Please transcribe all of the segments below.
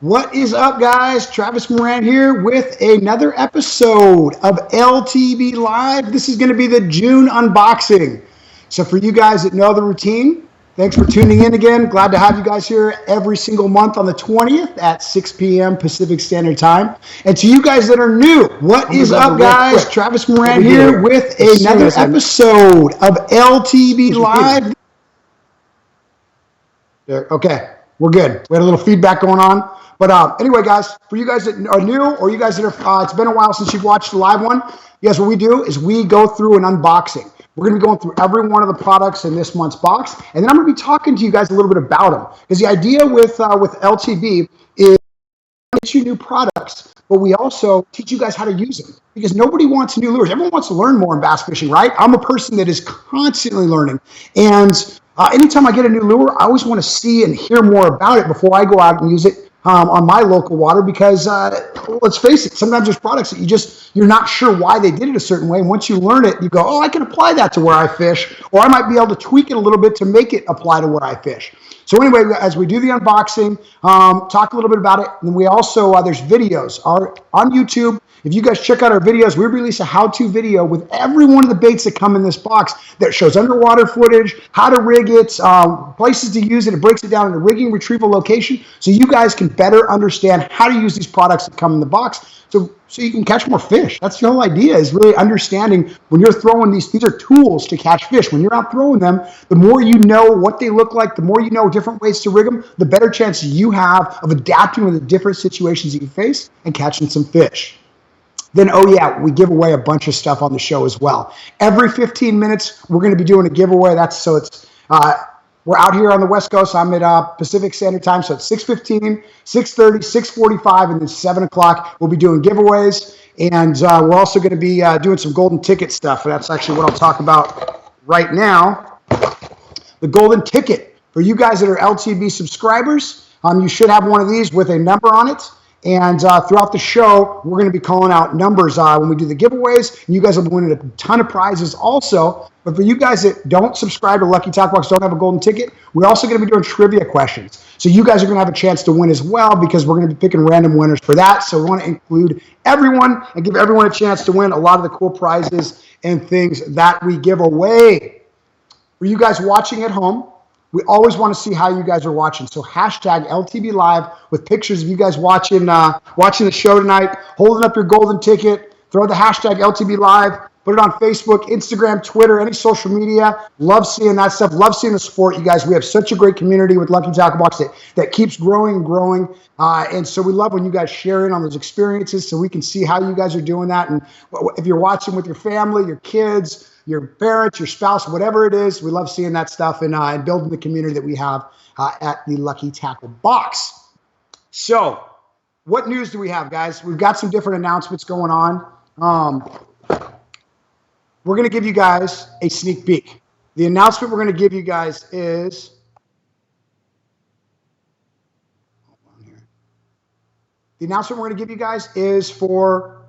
What is up, guys? Travis Moran here with another episode of LTB Live. This is going to be the June unboxing. So for you guys that know the routine, thanks for tuning in again. Glad to have you guys here every single month on the 20th at 6 p.m. Pacific Standard Time. And to you guys that are new, what is up, guys? Travis Moran here with another episode of LTB Live. Okay, we're good. We had a little feedback going on. But anyway, guys, for you guys that are new or you guys that are, it's been a while since you've watched the live one, yes, what we do is we go through an unboxing. We're going to be going through every one of the products in this month's box, and then I'm going to be talking to you guys a little bit about them. Because the idea with LTB is get you new products, but we also teach you guys how to use them. Because nobody wants new lures. Everyone wants to learn more in bass fishing, right? I'm a person that is constantly learning. And anytime I get a new lure, I always want to see and hear more about it before I go out and use it on my local water, because let's face it, sometimes there's products that you're not sure why they did it a certain way. And once you learn it, you go, oh, I can apply that to where I fish, or I might be able to tweak it a little bit to make it apply to where I fish. So anyway, as we do the unboxing, talk a little bit about it. And we also, there's videos on YouTube. If you guys check out our videos, we release a how-to video with every one of the baits that come in this box that shows underwater footage, how to rig it, places to use it. It breaks it down into rigging, retrieval, location, so you guys can better understand how to use these products that come in the box so you can catch more fish. That's the whole idea, is really understanding when you're throwing these are tools to catch fish. When you're out throwing them, the more you know what they look like, the more you know different ways to rig them, the better chance you have of adapting with the different situations that you face and catching some fish. Then, oh yeah, we give away a bunch of stuff on the show as well. Every 15 minutes, we're going to be doing a giveaway. We're out here on the West Coast. I'm at Pacific Standard Time, so it's 6:15, 6:30, 6:45, and then 7 o'clock. We'll be doing giveaways, and we're also going to be doing some golden ticket stuff. And that's actually what I'll talk about right now. The golden ticket. For you guys that are LTB subscribers, you should have one of these with a number on it. And throughout the show, we're going to be calling out numbers when we do the giveaways. And you guys will be winning a ton of prizes also. But for you guys that don't subscribe to Lucky Tackle Box, don't have a golden ticket, we're also going to be doing trivia questions. So you guys are going to have a chance to win as well, because we're going to be picking random winners for that. So we want to include everyone and give everyone a chance to win a lot of the cool prizes and things that we give away. For you guys watching at home, we always want to see how you guys are watching. So hashtag LTB Live with pictures of you guys watching the show tonight, holding up your golden ticket. Throw the hashtag LTB Live. Put it on Facebook, Instagram, Twitter, any social media. Love seeing that stuff. Love seeing the support, you guys. We have such a great community with Lucky Tackle Box that keeps growing and growing. And so we love when you guys share in on those experiences so we can see how you guys are doing that. And if you're watching with your family, your kids, your parents, your spouse, whatever it is, we love seeing that stuff and building the community that we have at the Lucky Tackle Box. So what news do we have, guys? We've got some different announcements going on. We're going to give you guys a sneak peek. The announcement we're going to give you guys is, for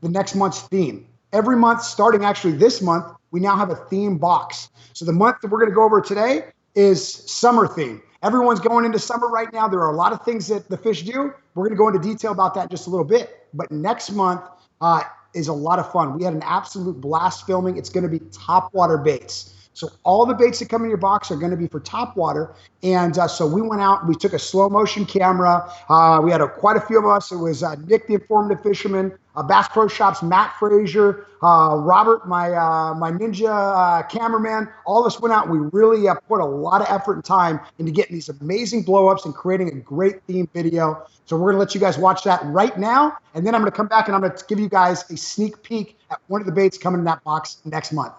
the next month's theme. Every month, starting actually this month, we now have a theme box. So the month that we're going to go over today is summer theme. Everyone's going into summer right now. There are a lot of things that the fish do. We're going to go into detail about that in just a little bit. But next month is a lot of fun. We had an absolute blast filming. It's going to be topwater baits. So all the baits that come in your box are going to be for topwater. And so we went out, we took a slow motion camera. We had quite a few of us. It was Nick, the Informative Fisherman, Bass Pro Shops, Matt Frazier, Robert, my ninja cameraman. All of us went out and we really put a lot of effort and time into getting these amazing blow-ups and creating a great theme video. So we're going to let you guys watch that right now. And then I'm going to come back and I'm going to give you guys a sneak peek at one of the baits coming in that box next month.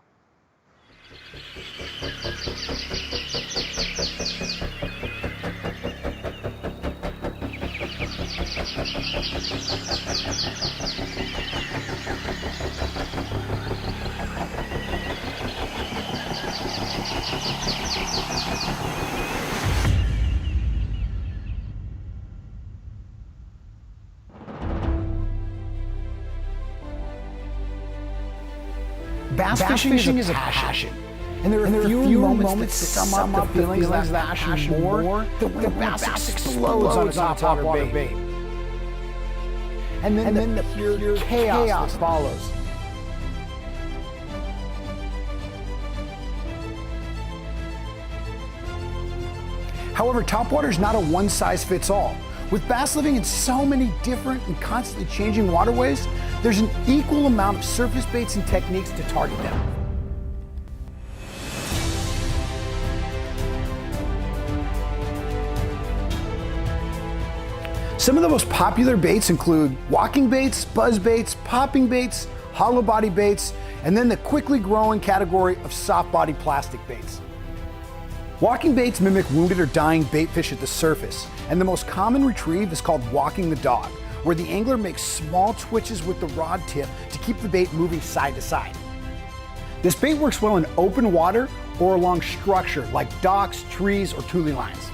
Bass fishing is a passion. And there are few moments that sum up the feelings of that passion more than when a bass explodes on a top water bait. And then the pure chaos that follows. However, topwater is not a one-size-fits-all. With bass living in so many different and constantly changing waterways, there's an equal amount of surface baits and techniques to target them. Some of the most popular baits include walking baits, buzz baits, popping baits, hollow body baits, and then the quickly growing category of soft body plastic baits. Walking baits mimic wounded or dying bait fish at the surface, and the most common retrieve is called walking the dog, where the angler makes small twitches with the rod tip to keep the bait moving side to side. This bait works well in open water or along structure like docks, trees, or tule lines.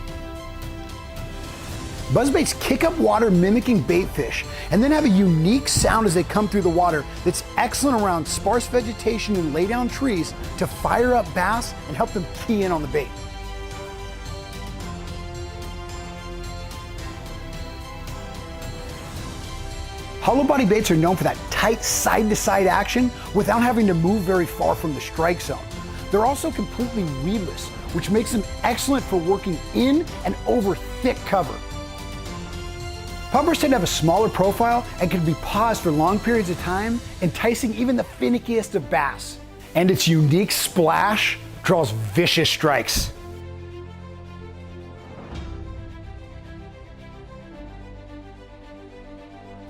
Buzzbaits kick up water mimicking bait fish and then have a unique sound as they come through the water that's excellent around sparse vegetation and lay down trees to fire up bass and help them key in on the bait. Hollow body baits are known for that tight side-to-side action without having to move very far from the strike zone. They're also completely weedless, which makes them excellent for working in and over thick cover. Pumpers tend to have a smaller profile and can be paused for long periods of time, enticing even the finickiest of bass. And its unique splash draws vicious strikes.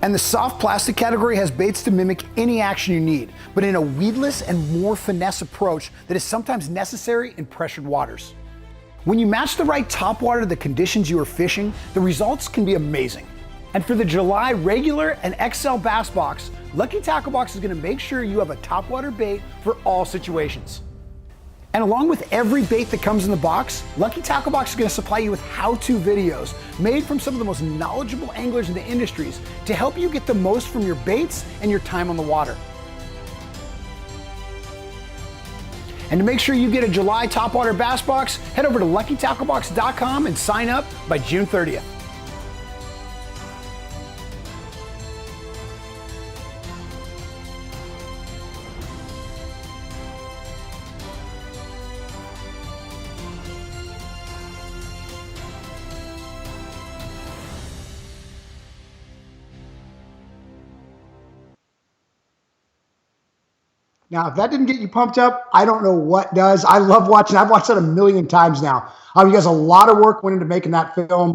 And the soft plastic category has baits to mimic any action you need, but in a weedless and more finesse approach that is sometimes necessary in pressured waters. When you match the right topwater to the conditions you are fishing, the results can be amazing. And for the July regular and XL Bass Box, Lucky Tackle Box is going to make sure you have a topwater bait for all situations. And along with every bait that comes in the box, Lucky Tackle Box is going to supply you with how-to videos made from some of the most knowledgeable anglers in the industries to help you get the most from your baits and your time on the water. And to make sure you get a July Topwater Bass Box, head over to LuckyTackleBox.com and sign up by June 30th. Now, if that didn't get you pumped up, I don't know what does. I love watching. I've watched that a million times now. You guys, a lot of work went into making that film.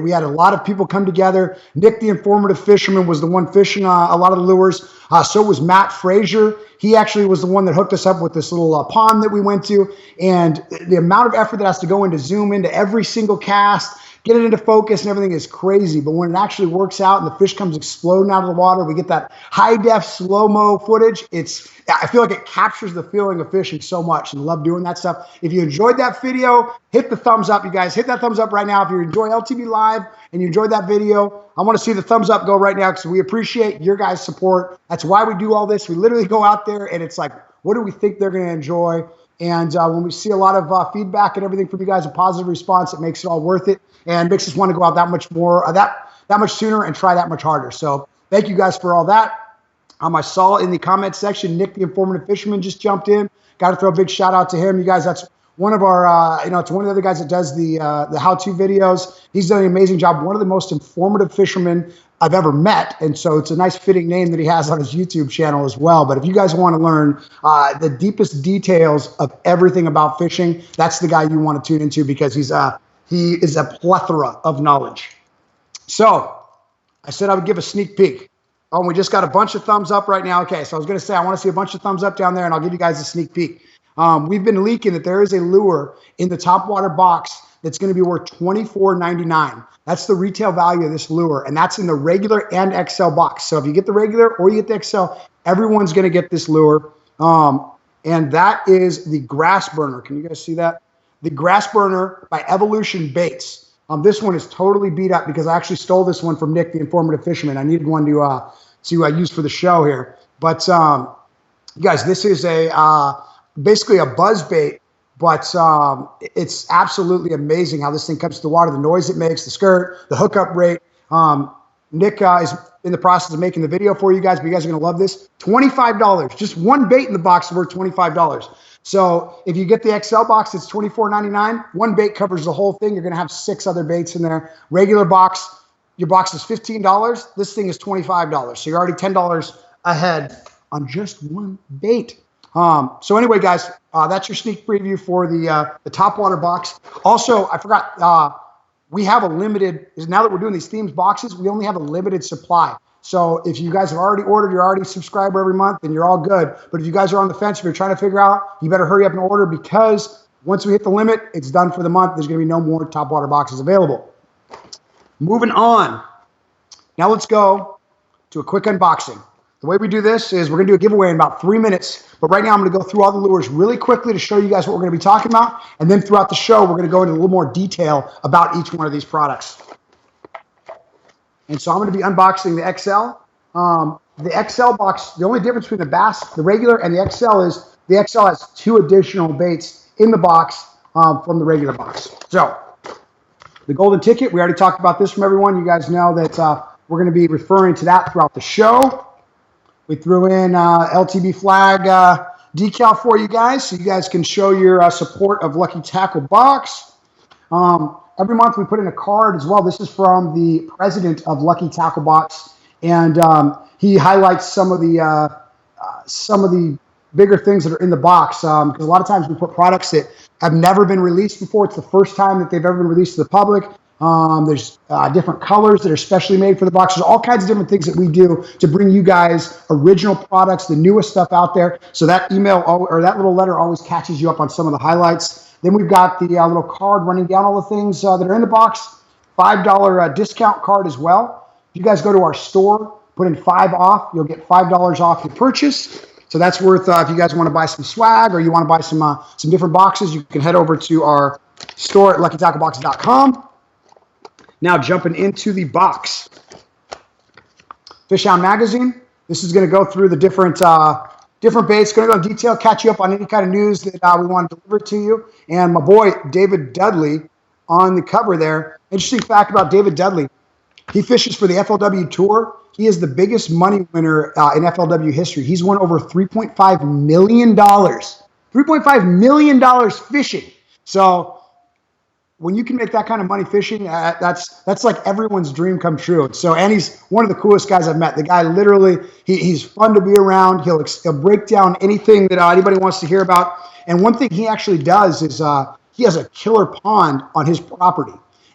We had a lot of people come together. Nick, the informative fisherman, was the one fishing a lot of the lures. So was Matt Frazier. He actually was the one that hooked us up with this little pond that we went to. And the amount of effort that has to go into zoom into every single cast, get it into focus and everything is crazy. But when it actually works out and the fish comes exploding out of the water, we get that high def slow-mo footage. I feel like it captures the feeling of fishing so much and love doing that stuff. If you enjoyed that video, hit the thumbs up, you guys. Hit that thumbs up right now. If you enjoy LTB Live and you enjoyed that video, I want to see the thumbs up go right now because we appreciate your guys' support. That's why we do all this. We literally go out there and it's like, what do we think they're going to enjoy? And when we see a lot of feedback and everything from you guys, a positive response, it makes it all worth it and makes us want to go out that much more, that much sooner and try that much harder. So thank you guys for all that. I saw in the comment section, Nick, the informative fisherman, just jumped in. Got to throw a big shout out to him. You guys, that's one of our, it's one of the other guys that does the how-to videos. He's done an amazing job. One of the most informative fishermen I've ever met. And so it's a nice fitting name that he has on his YouTube channel as well. But if you guys want to learn the deepest details of everything about fishing, that's the guy you want to tune into because he is a plethora of knowledge. So I said I would give a sneak peek. Oh, and we just got a bunch of thumbs up right now. Okay, so I was going to say I want to see a bunch of thumbs up down there, and I'll give you guys a sneak peek. We've been leaking that there is a lure in the topwater box that's going to be worth $24.99. That's the retail value of this lure, and that's in the regular and XL box. So if you get the regular or you get the XL, everyone's going to get this lure. And that is the Grass Burner. Can you guys see that? The Grass Burner by Evolution Baits. This one is totally beat up because I actually stole this one from Nick, the informative fisherman. I needed one to use for the show here. But you guys, this is a basically a buzz bait, but it's absolutely amazing how this thing comes to the water, the noise it makes, the skirt, the hookup rate. Nick is in the process of making the video for you guys, but you guys are going to love this. $25. Just one bait in the box is worth $25. So if you get the XL box, it's $24.99. One bait covers the whole thing. You're going to have 6 other baits in there. Regular box, your box is $15. This thing is $25. So you're already $10 ahead on just one bait. So anyway, guys, that's your sneak preview for the top water box. Also, I forgot, we have a limited, now that we're doing these themes boxes, we only have a limited supply. So if you guys have already ordered, you're already a subscriber every month, then you're all good. But if you guys are on the fence, if you're trying to figure out, you better hurry up and order, because once we hit the limit, it's done for the month. There's going to be no more top water boxes available. Moving on. Now let's go to a quick unboxing. The way we do this is we're going to do a giveaway in about 3 minutes. But right now I'm going to go through all the lures really quickly to show you guys what we're going to be talking about. And then throughout the show, we're going to go into a little more detail about each one of these products. And so I'm going to be unboxing the XL. The XL box, the only difference between the Bass, the regular, and the XL is the XL has 2 additional baits in the box from the regular box. So the golden ticket, we already talked about this from everyone. You guys know that we're going to be referring to that throughout the show. We threw in LTB flag decal for you guys, so you guys can show your support of Lucky Tackle Box. Every month we put in a card as well. This is from the president of Lucky Tackle Box, and he highlights some of the bigger things that are in the box. Because a lot of times we put products that have never been released before. It's the first time that they've ever been released to the public. There's different colors that are specially made for the box. There's all kinds of different things that we do to bring you guys original products, the newest stuff out there. So that email or that little letter always catches you up on some of the highlights. Then we've got the little card running down all the things that are in the box. $5 discount card as well. If you guys go to our store, put in 5 off, you'll get $5 off your purchase. So that's worth, if you guys want to buy some swag or you want to buy some different boxes, you can head over to our store at luckytacklebox.com. Now jumping into the box. Fish Hound Magazine. This is going to go through the different baits. Going to go in detail, catch you up on any kind of news that we want to deliver to you. And my boy David Dudley on the cover there. Interesting fact about David Dudley. He fishes for the FLW Tour. He is the biggest money winner in FLW history. He's won over $3.5 million. $3.5 million fishing. So when you can make that kind of money fishing, that's like everyone's dream come true. So, and he's one of the coolest guys I've met. The guy literally, he's fun to be around. He'll break down anything that anybody wants to hear about. And one thing he actually does is he has a killer pond on his property.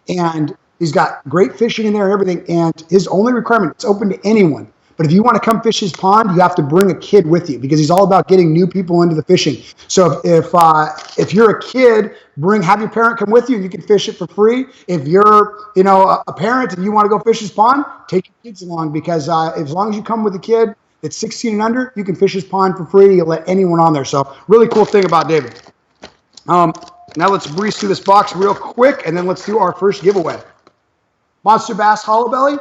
And he's got great fishing in there and everything. And his only requirement, it's open to anyone. But if you want to come fish his pond, you have to bring a kid with you, because he's all about getting new people into the fishing. So if you're a kid, have your parent come with you and you can fish it for free. If you're a parent and you want to go fish his pond, take your kids along, because as long as you come with a kid that's 16 and under, you can fish his pond for free. You'll let anyone on there. So really cool thing about David. Now let's breeze through this box real quick, and then let's do our first giveaway. Monster Bass Hollow Belly.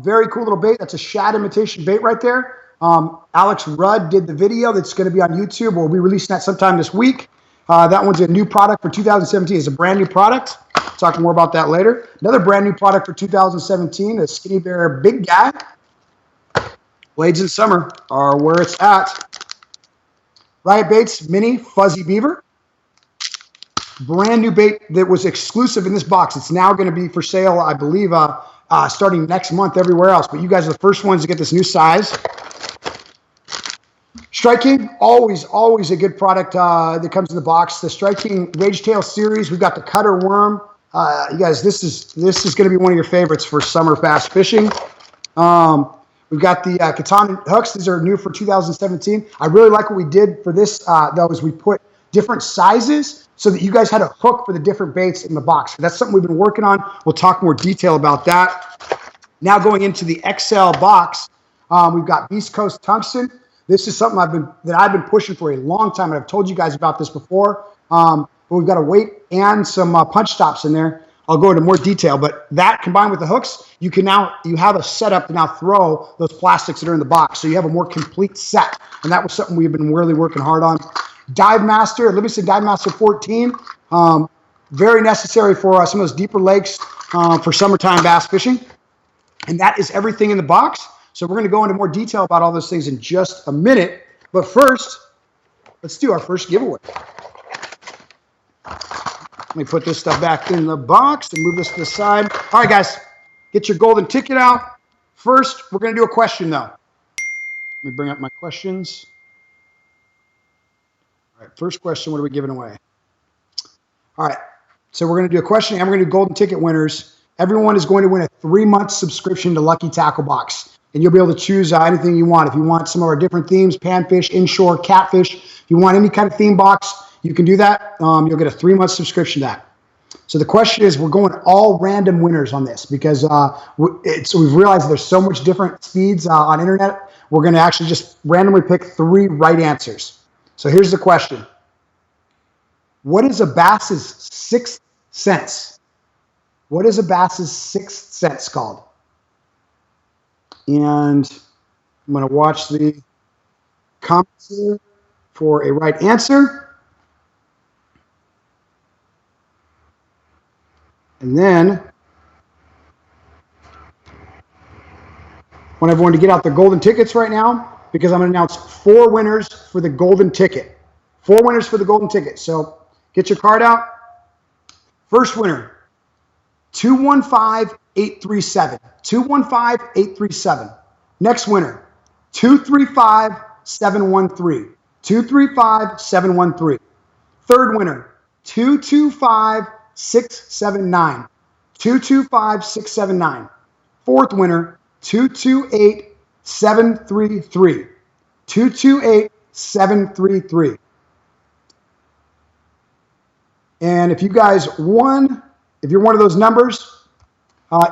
Very cool little bait. That's a shad imitation bait right there. Alex Rudd did the video that's going to be on YouTube. We'll be releasing that sometime this week. That one's a new product for 2017. It's a brand new product. Talk more about that later. Another brand new product for 2017, a Skinny Bear Big Guy. Blades in summer are where it's at. Riot Baits Mini Fuzzy Beaver. Brand new bait that was exclusive in this box. It's now going to be for sale, I believe, starting next month everywhere else. But you guys are the first ones to get this new size. Strike King, always a good product that comes in the box. The Strike King Rage Tail series, we've got the Cutter Worm. You guys, this is going to be one of your favorites for summer bass fishing. We've got the Katana hooks. These are new for 2017. I really like what we did for this, though, is we put different sizes so that you guys had a hook for the different baits in the box. That's something we've been working on. We'll talk more detail about that. Now going into the XL box, we've got Beast Coast Tungsten. This is something I've been pushing for a long time, and I've told you guys about this before. But we've got a weight and some punch stops in there. I'll go into more detail, but that combined with the hooks, you have a setup to now throw those plastics that are in the box. So you have a more complete set. And that was something we've been really working hard on. Dive Master, Livingston Dive Master 14, very necessary for some of those deeper lakes for summertime bass fishing. And that is everything in the box. So we're going to go into more detail about all those things in just a minute. But first, let's do our first giveaway. Let me put this stuff back in the box and move this to the side. All right, guys, get your golden ticket out. First, we're going to do a question, though. Let me bring up my questions. All right, first question, what are we giving away? All right, so we're going to do a question, and we're going to do golden ticket winners. Everyone is going to win a 3-month subscription to Lucky Tackle Box, and you'll be able to choose anything you want. If you want some of our different themes, panfish, inshore, catfish, if you want any kind of theme box, you can do that. You'll get a 3-month subscription to that. So the question is, we're going all random winners on this because we've realized there's so much different speeds on internet. We're going to actually just randomly pick 3 right answers. So here's the question. What is a bass's sixth sense? What is a bass's sixth sense called? And I'm going to watch the comments here for a right answer. And then I want everyone to get out their golden tickets right now because I'm going to announce 4 winners for the golden ticket. 4 winners for the golden ticket. So get your card out. First winner, 215-837. 215-837. Next winner, 235-713. 235-713. Third winner, 225-679. 225-679. Fourth winner, 228-733. 228-733. And if you guys won, if you're one of those numbers,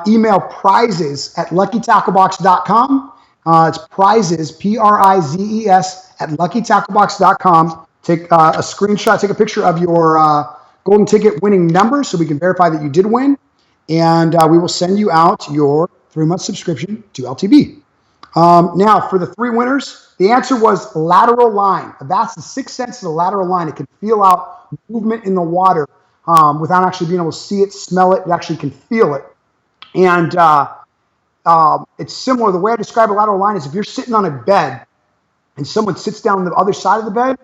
email prizes@luckytacklebox.com. It's prizes, P-R-I-Z-E-S, @luckytacklebox.com. Take a screenshot, take a picture of your golden ticket winning number so we can verify that you did win. And we will send you out your 3-month subscription to LTB. Now, for the 3 winners, the answer was lateral line. A bass's sixth sense is a lateral line. It can feel out movement in the water without actually being able to see it, smell it. It actually can feel it. And it's similar. The way I describe a lateral line is if you're sitting on a bed and someone sits down on the other side of the bed,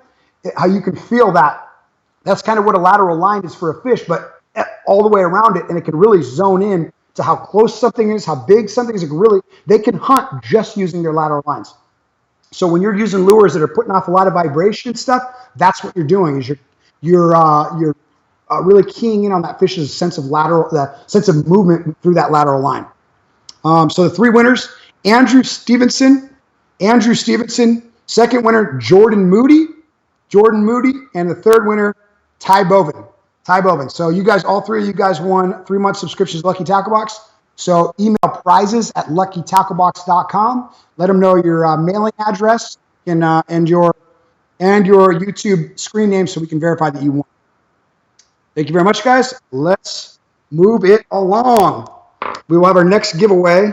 how you can feel that. That's kind of what a lateral line is for a fish, but all the way around it, and it can really zone in to how close something is, how big something is. They can hunt just using their lateral lines. So when you're using lures that are putting off a lot of vibration and stuff, that's what you're doing. Is you're really keying in on that fish's sense of movement through that lateral line. So the 3 winners: Andrew Stevenson. Second winner, Jordan Moody, and the third winner, Ty Boven. So you guys, all 3 of you guys won 3-month subscriptions to Lucky Tackle Box. So email prizes@luckytacklebox.com. Let them know your mailing address and your YouTube screen name so we can verify that you won. Thank you very much, guys. Let's move it along. We will have our next giveaway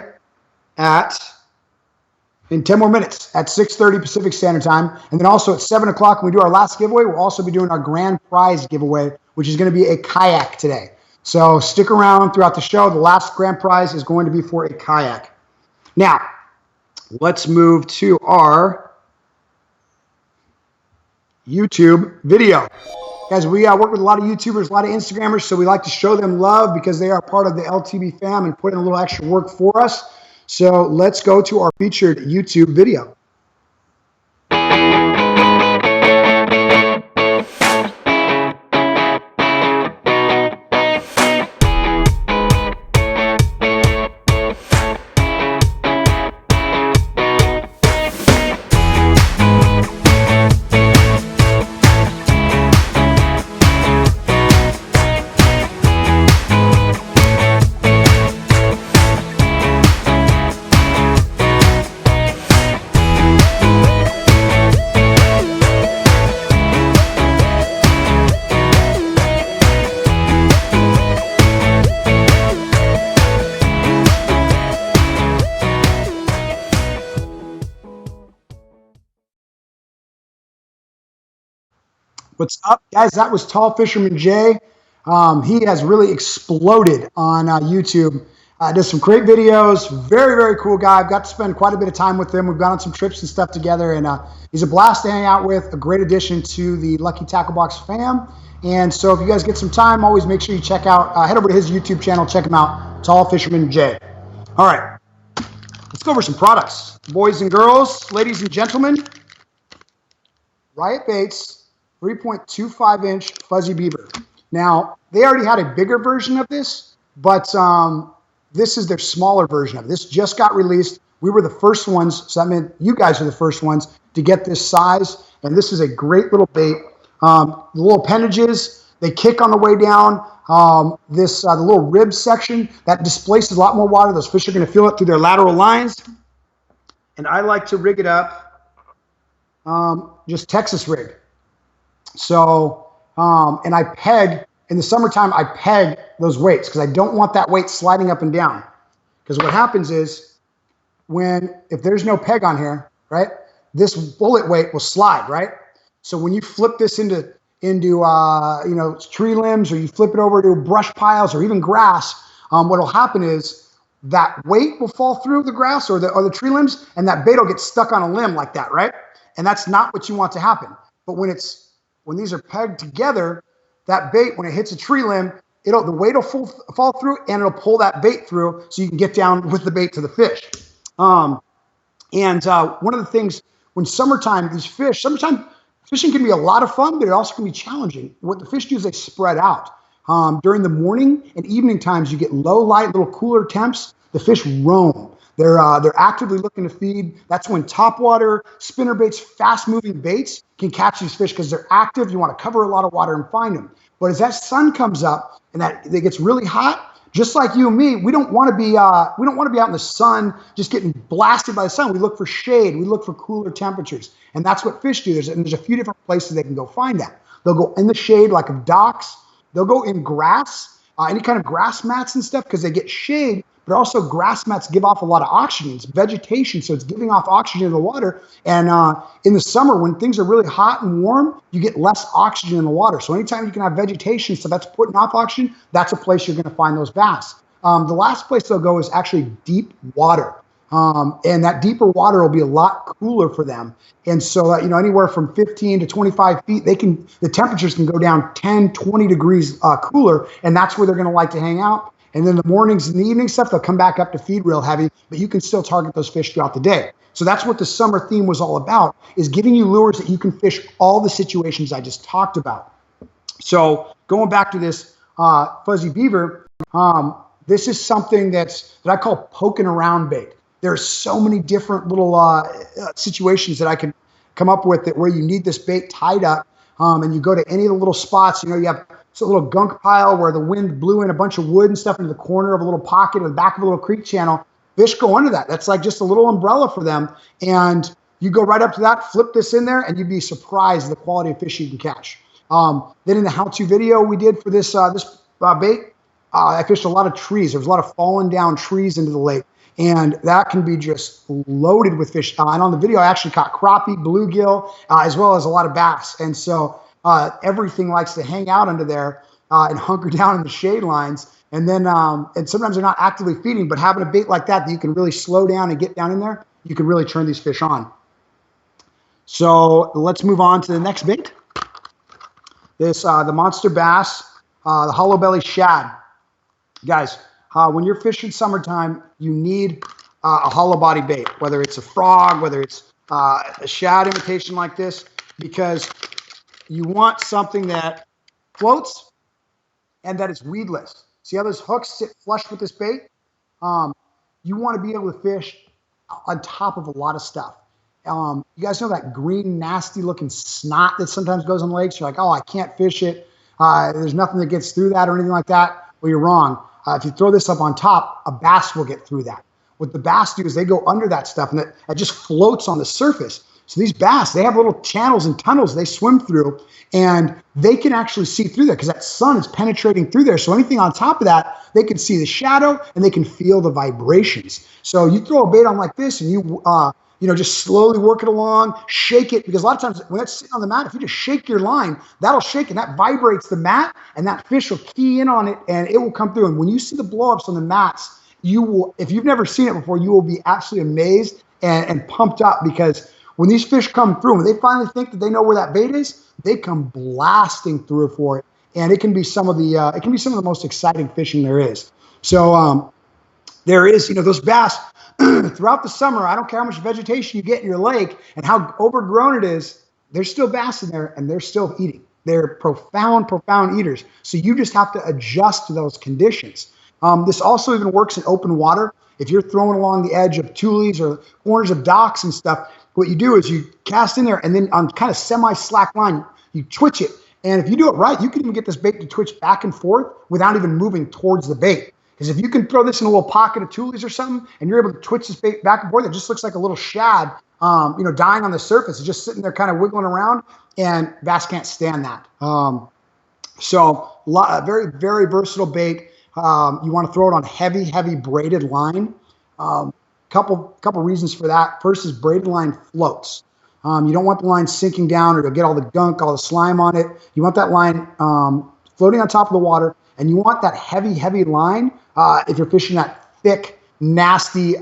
in 10 more minutes at 6:30 Pacific Standard Time. And then also at 7 o'clock when we do our last giveaway, we'll also be doing our grand prize giveaway, which is going to be a kayak today. So stick around throughout the show. The last grand prize is going to be for a kayak. Now, let's move to our YouTube video. Guys, we work with a lot of YouTubers, a lot of Instagrammers, so we like to show them love because they are part of the LTB fam and put in a little extra work for us. So let's go to our featured YouTube video. What's up, guys? That was Tall Fisherman Jay. He has really exploded on YouTube. Does some great videos. Very, very cool guy. I've got to spend quite a bit of time with him. We've gone on some trips and stuff together, and he's a blast to hang out with. A great addition to the Lucky Tackle Box fam. And so, if you guys get some time, always make sure you check out. Head over to his YouTube channel. Check him out. Tall Fisherman Jay. All right, let's go over some products, boys and girls, ladies and gentlemen. Riot Baits 3.25-inch Fuzzy Beaver. Now, they already had a bigger version of this, but this is their smaller version of it. This just got released. We were the first ones, so that meant you guys are the first ones to get this size, and this is a great little bait. The little appendages, they kick on the way down. The little rib section, that displaces a lot more water. Those fish are going to feel it through their lateral lines. And I like to rig it up, just Texas rig. So, and I peg, in the summertime, I peg those weights because I don't want that weight sliding up and down. Because what happens is, if there's no peg on here, right, this bullet weight will slide, right? So when you flip this into tree limbs, or you flip it over to brush piles or even grass, what will happen is that weight will fall through the grass or the tree limbs, and that bait will get stuck on a limb like that, right? And that's not what you want to happen. But when these are pegged together, that bait, when it hits a tree limb, the weight will fall through, and it'll pull that bait through, so you can get down with the bait to the fish. One of the things, when summertime fishing can be a lot of fun, but it also can be challenging. What the fish do is they spread out. During the morning and evening times, you get low light, little cooler temps. The fish roam. They're actively looking to feed. That's when topwater, spinner baits, fast-moving baits can catch these fish because they're active. You want to cover a lot of water and find them. But as that sun comes up and it gets really hot, just like you and me, we don't want to be out in the sun just getting blasted by the sun. We look for shade. We look for cooler temperatures, and that's what fish do. There's a few different places they can go find that. They'll go in the shade, like of docks. They'll go in grass, any kind of grass mats and stuff, because they get shade. But also grass mats give off a lot of oxygen. It's vegetation, so it's giving off oxygen in the water. And in the summer, when things are really hot and warm, you get less oxygen in the water. So anytime you can have vegetation, so that's putting off oxygen, that's a place you're going to find those bass. The last place they'll go is actually deep water. And that deeper water will be a lot cooler for them. And so, anywhere from 15 to 25 feet, the temperatures can go down 10, 20 degrees cooler, and that's where they're going to like to hang out. And then the mornings and the evening stuff, they'll come back up to feed real heavy, but you can still target those fish throughout the day. So that's what the summer theme was all about, is giving you lures that you can fish all the situations I just talked about. So going back to this Fuzzy Beaver, this is something that I call poking around bait. There's so many different little situations that I can come up with where you need this bait tied up, and you go to any of the little spots. You have a little gunk pile where the wind blew in a bunch of wood and stuff into the corner of a little pocket or the back of a little creek channel. Fish go under that. That's like just a little umbrella for them. And you go right up to that, flip this in there, and you'd be surprised at the quality of fish you can catch. Then in the how-to video we did for this bait, I fished a lot of trees. There was a lot of fallen down trees into the lake. And that can be just loaded with fish. And on the video, I actually caught crappie, bluegill, as well as a lot of bass. And so everything likes to hang out under there and hunker down in the shade lines. And then, and sometimes they're not actively feeding, but having a bait like that you can really slow down and get down in there, you can really turn these fish on. So let's move on to the next bait. The monster bass, the hollow belly shad. Guys, when you're fishing summertime, you need a hollow body bait, whether it's a frog, whether it's a shad imitation like this, because you want something that floats and that is weedless. See how those hooks sit flush with this bait? You want to be able to fish on top of a lot of stuff. You guys know that green, nasty looking snot that sometimes goes on lakes? You're like, oh, I can't fish it. There's nothing that gets through that or anything like that. Well, you're wrong. If you throw this up on top, a bass will get through that. What the bass do is they go under that stuff and it just floats on the surface. So these bass, they have little channels and tunnels they swim through, and they can actually see through there because that sun is penetrating through there. So anything on top of that, they can see the shadow and they can feel the vibrations. So you throw a bait on like this and you just slowly work it along, shake it, because a lot of times when it's sitting on the mat, if you just shake your line, that'll shake and that vibrates the mat, and that fish will key in on it and it will come through. And when you see the blowups on the mats, you will, if you've never seen it before, you will be absolutely amazed and pumped up, because when these fish come through, when they finally think that they know where that bait is, they come blasting through for it. And it can be some of the most exciting fishing there is. So there is, those bass throughout the summer, I don't care how much vegetation you get in your lake and how overgrown it is, there's still bass in there and they're still eating. They're profound eaters. So you just have to adjust to those conditions. This also even works in open water. If you're throwing along the edge of tules or corners of docks and stuff, what you do is you cast in there and then on kind of semi-slack line, you twitch it. And if you do it right, you can even get this bait to twitch back and forth without even moving towards the bait. Because if you can throw this in a little pocket of tules or something, and you're able to twitch this bait back and forth, it just looks like a little shad, dying on the surface. It's just sitting there kind of wiggling around, and bass can't stand that. So very, very versatile bait. You want to throw it on heavy braided line. Couple reasons for that. First is braided line floats. You don't want the line sinking down or you'll get all the gunk, all the slime on it. You want that line floating on top of the water, and you want that heavy line if you're fishing that thick, nasty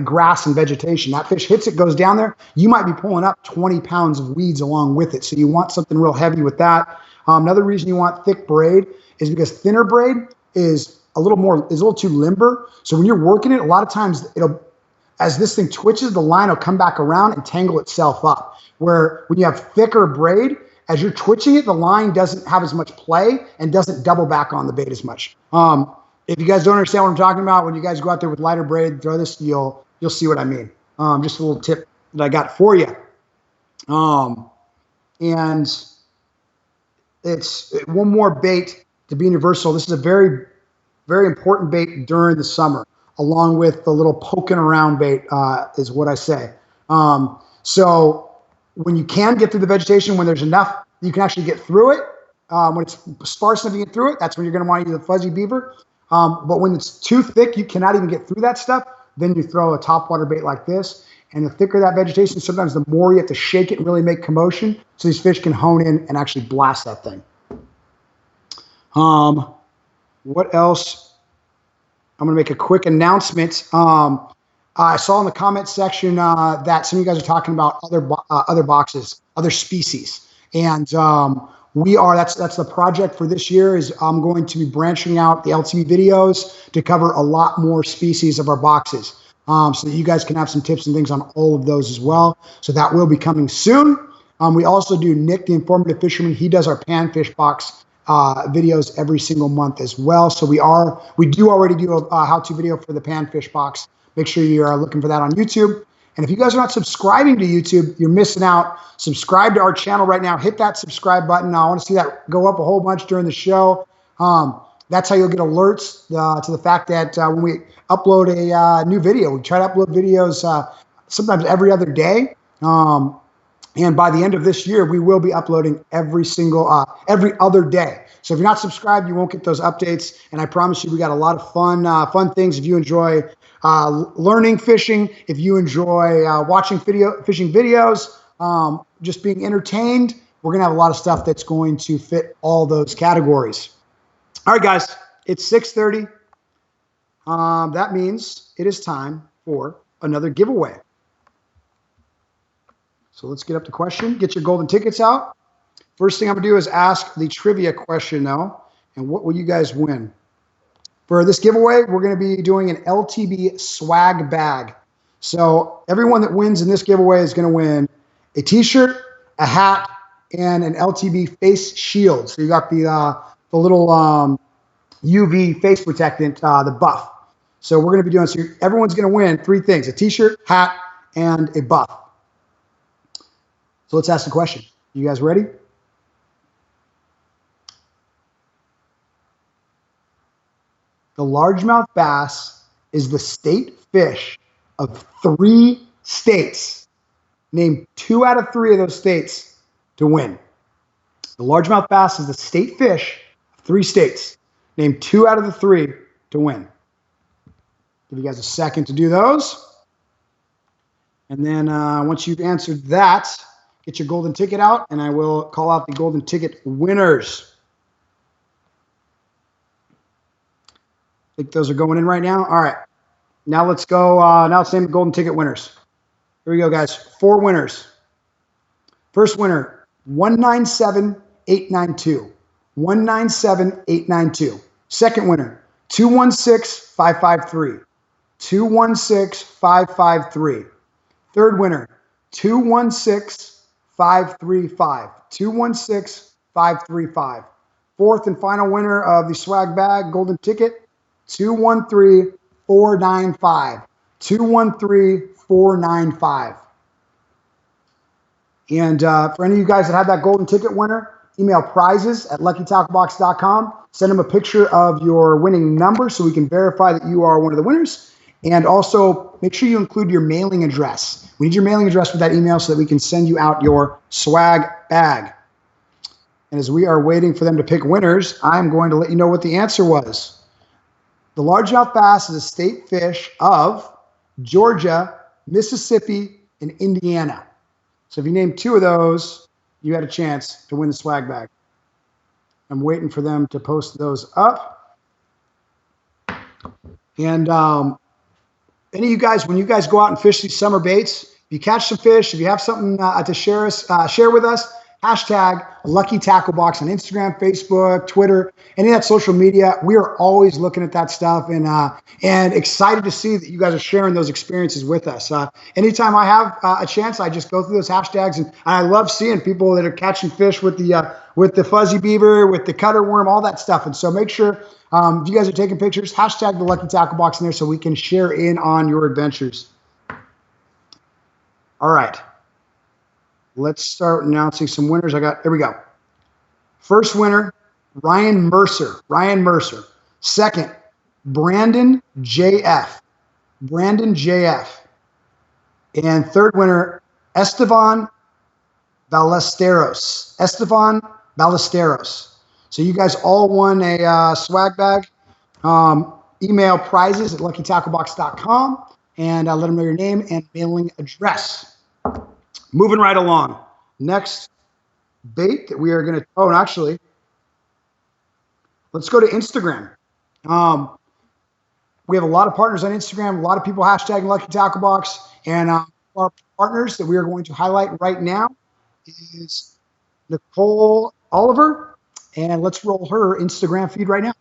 grass and vegetation. That fish hits it, goes down there. You might be pulling up 20 pounds of weeds along with it. So you want something real heavy with that. Another reason you want thick braid is because thinner braid is a little too limber. So when you're working it, a lot of times as this thing twitches, the line will come back around and tangle itself up. Where when you have thicker braid, as you're twitching it, the line doesn't have as much play and doesn't double back on the bait as much. If you guys don't understand what I'm talking about, when you guys go out there with lighter braid, throw this, you'll see what I mean. Just a little tip that I got for you. And it's one more bait to be universal. This is a very, very important bait during the summer, along with the little poking around bait, is what I say. So when you can get through the vegetation, when there's enough, you can actually get through it. When it's sparse enough to get through it, that's when you're going to want to use the fuzzy beaver. But when it's too thick, you cannot even get through that stuff, then you throw a topwater bait like this. And the thicker that vegetation, sometimes the more you have to shake it and really make commotion so these fish can hone in and actually blast that thing. What else? I'm going to make a quick announcement. I saw in the comment section that some of you guys are talking about other boxes, other species. And that's the project for this year is I'm going to be branching out the LTB videos to cover a lot more species of our boxes. So that you guys can have some tips and things on all of those as well. So that will be coming soon. We also do Nick, the Informative Fisherman. He does our panfish box videos every single month as well. So we do already do a how-to video for the panfish box. Make sure you are looking for that on YouTube. And if you guys are not subscribing to YouTube, you're missing out. Subscribe to our channel right now. Hit that subscribe button. I want to see that go up a whole bunch during the show. That's how you'll get alerts to the fact that when we upload a new video, we try to upload videos sometimes every other day. And by the end of this year, we will be uploading every other day. So if you're not subscribed, you won't get those updates. And I promise you, we got a lot of fun things. If you enjoy learning fishing, if you enjoy watching fishing videos, just being entertained, we're going to have a lot of stuff that's going to fit all those categories. All right, guys, it's 6:30. That means it is time for another giveaway. So let's get up to question. Get your golden tickets out. First thing I'm going to do is ask the trivia question now. And what will you guys win? For this giveaway, we're going to be doing an LTB swag bag. So everyone that wins in this giveaway is going to win a t-shirt, a hat, and an LTB face shield. So you got the little UV face protectant, the buff. So we're going to be doing, so everyone's going to win 3 things: a t-shirt, hat, and a buff. So let's ask the question. You guys ready? The largemouth bass is the state fish of 3 states. Name 2 out of 3 of those states to win. The largemouth bass is the state fish of 3 states. Name 2 out of the 3 to win. Give you guys a second to do those. And then once you've answered that, get your golden ticket out, and I will call out the golden ticket winners. I think those are going in right now. All right. Now let's go. Now let's name the golden ticket winners. Here we go, guys. 4 winners. First winner, 197892. 197892. Second winner, 216553. 216553. Third winner, 216535. 216535. Fourth and final winner of the swag bag golden ticket, 213495. 213495. And for any of you guys that had that golden ticket winner, email prizes@luckytackbox.com. Send them a picture of your winning number so we can verify that you are one of the winners. And also make sure you include your mailing address. We need your mailing address with that email so that we can send you out your swag bag. And as we are waiting for them to pick winners, I'm going to let you know what the answer was. The largemouth bass is a state fish of Georgia, Mississippi, and Indiana. So if you name 2 of those, you had a chance to win the swag bag. I'm waiting for them to post those up. And any of you guys, when you guys go out and fish these summer baits, if you catch some fish, if you have something to share with us, hashtag Lucky Tackle Box on Instagram, Facebook, Twitter, any of that social media. We are always looking at that stuff and excited to see that you guys are sharing those experiences with us. Anytime I have a chance, I just go through those hashtags, and I love seeing people that are catching fish with the fuzzy beaver, with the cutter worm, all that stuff. And so make sure if you guys are taking pictures, hashtag the Lucky Tackle Box in there so we can share in on your adventures. All right. Let's start announcing some winners. Here we go. First winner, Ryan Mercer. Ryan Mercer. Second, Brandon JF. Brandon JF. And third winner, Esteban Ballesteros. Esteban Ballesteros. So you guys all won a swag bag. Email prizes@luckytacklebox.com and let them know your name and mailing address. Moving right along. Next bait that we are going to, and actually, let's go to Instagram. We have a lot of partners on Instagram, a lot of people hashtagging Lucky Tackle Box, and our partners that we are going to highlight right now is Nicole Oliver, and let's roll her Instagram feed right now.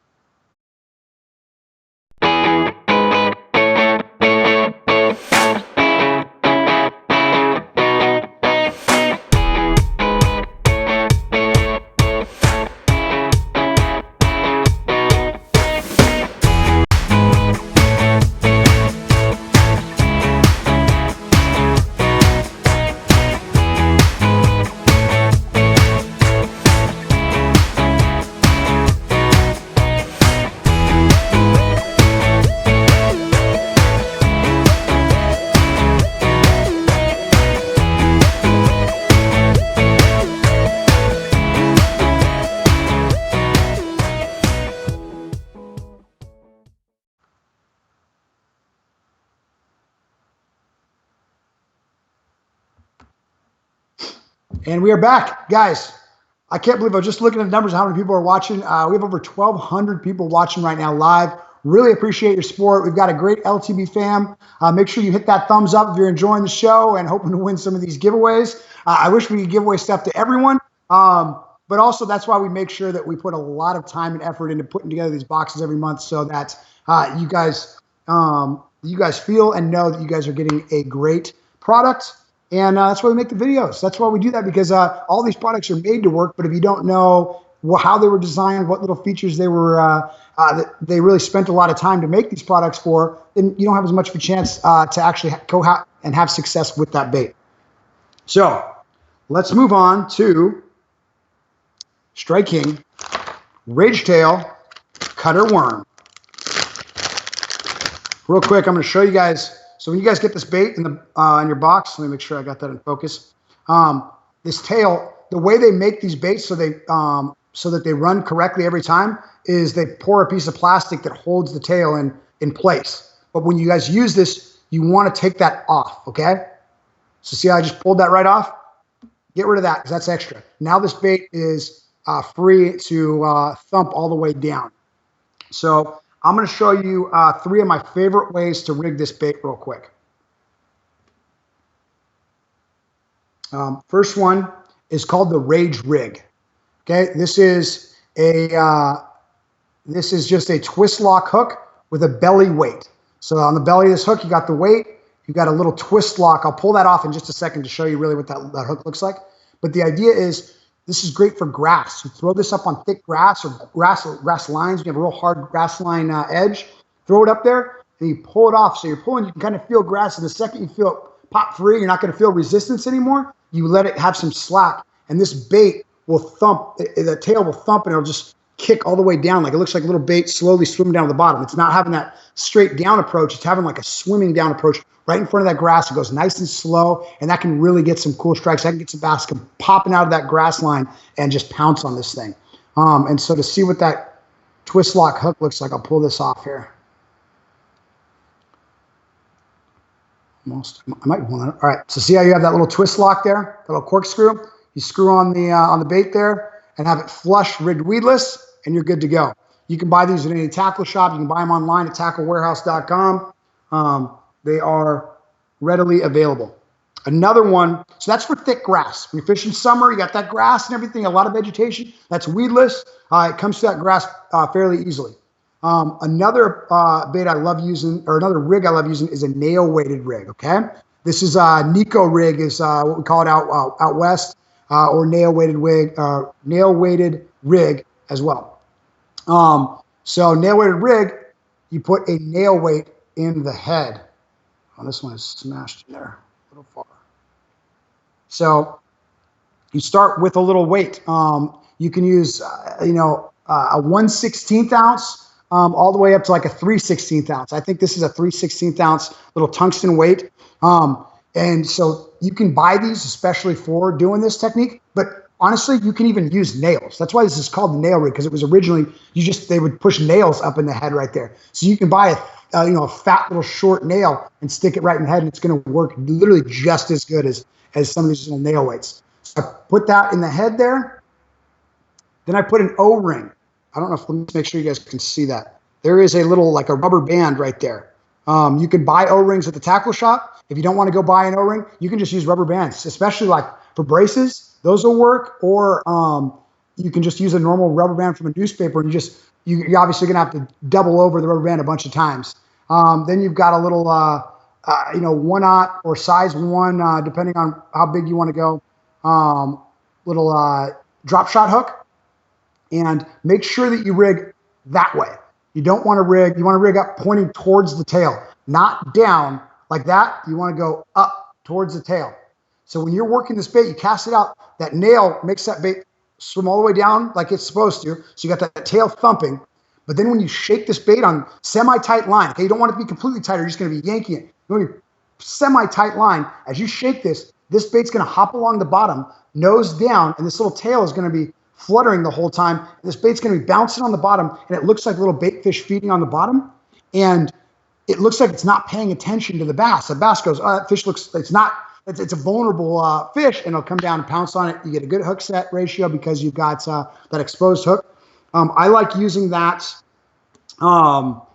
And we are back, guys. I can't believe I was just looking at the numbers of how many people are watching. We have over 1,200 people watching right now live. Really appreciate your support. We've got a great LTB fam. Make sure you hit that thumbs up if you're enjoying the show and hoping to win some of these giveaways. I wish we could give away stuff to everyone, but also that's why we make sure that we put a lot of time and effort into putting together these boxes every month so that you guys feel and know that you guys are getting a great product. And that's why we make the videos. That's why we do that, because all these products are made to work. But if you don't know how they were designed, what little features they were, that they really spent a lot of time to make these products for, then you don't have as much of a chance to actually go and have success with that bait. So let's move on to Strike King Ridgetail Cutter Worm. Real quick, I'm going to show you guys. So when you guys get this bait in your box, let me make sure I got that in focus. This tail, the way they make these baits so that they run correctly every time is they pour a piece of plastic that holds the tail in place. But when you guys use this, you want to take that off, okay? So see how I just pulled that right off? Get rid of that because that's extra. Now this bait is free to thump all the way down. So I'm going to show you 3 of my favorite ways to rig this bait real quick. First one is called the Rage Rig. Okay, this is just a twist lock hook with a belly weight. So on the belly of this hook, you got the weight, you got a little twist lock. I'll pull that off in just a second to show you really what that hook looks like. But the idea is this is great for grass. You throw this up on thick grass or grass lines. You have a real hard grass line edge. Throw it up there and you pull it off. So you're pulling, you can kind of feel grass. And the second you feel it pop free, you're not going to feel resistance anymore. You let it have some slack, and this bait will thump. The tail will thump, and it'll just kick all the way down. Like it looks like a little bait slowly swimming down to the bottom. It's not having that straight down approach. It's having like a swimming down approach right in front of that grass. It goes nice and slow, and that can really get some cool strikes. I can get some bass popping out of that grass line and just pounce on this thing. And so to see what that twist lock hook looks like, I'll pull this off here. Almost, I might want it. All right, so see how you have that little twist lock there, that little corkscrew? You screw on the bait there and have it flush, rigged weedless, and you're good to go. You can buy these at any tackle shop. You can buy them online at tacklewarehouse.com. They are readily available. Another one, so that's for thick grass. When you fish in summer, you got that grass and everything, a lot of vegetation. That's weedless. It comes to that grass fairly easily. Another bait I love using, or another rig I love using, is a nail-weighted rig, okay? This is Nico rig is what we call it out west, or nail-weighted rig as well. So nail-weighted rig, you put a nail weight in the head. Oh, this one is smashed in there a little far. So you start with a little weight. You can use, a 1/16 ounce all the way up to like a 3/16 ounce. I think this is a 3/16 ounce little tungsten weight. And so you can buy these especially for doing this technique, but honestly, you can even use nails. That's why this is called the nail rig, because it was originally, they would push nails up in the head right there. So you can buy a fat little short nail and stick it right in the head, and it's going to work literally just as good as some of these little nail weights. So I put that in the head there. Then I put an O-ring. I don't know if, let me make sure you guys can see that. There is a little, like a rubber band right there. You can buy O-rings at the tackle shop. If you don't want to go buy an O-ring, you can just use rubber bands, especially like for braces. Those will work. Or you can just use a normal rubber band from a newspaper, and you're obviously going to have to double over the rubber band a bunch of times. Then you've got a little, 1/0 or size 1, depending on how big you want to go, little drop shot hook. And make sure that you rig that way. You don't want to rig, you want to rig up pointing towards the tail, not down like that. You want to go up towards the tail. So when you're working this bait, you cast it out, that nail makes that bait swim all the way down like it's supposed to. So you got that tail thumping. But then when you shake this bait on semi-tight line, okay, you don't want it to be completely tight, or you're just going to be yanking it. You want to be semi-tight line. As you shake this bait's going to hop along the bottom, nose down, and this little tail is going to be fluttering the whole time. And this bait's going to be bouncing on the bottom, and it looks like little bait fish feeding on the bottom. And it looks like it's not paying attention to the bass. The bass goes, oh, that fish looks, it's a vulnerable fish, and it'll come down and pounce on it. You get a good hook set ratio because you've got that exposed hook. I like using that you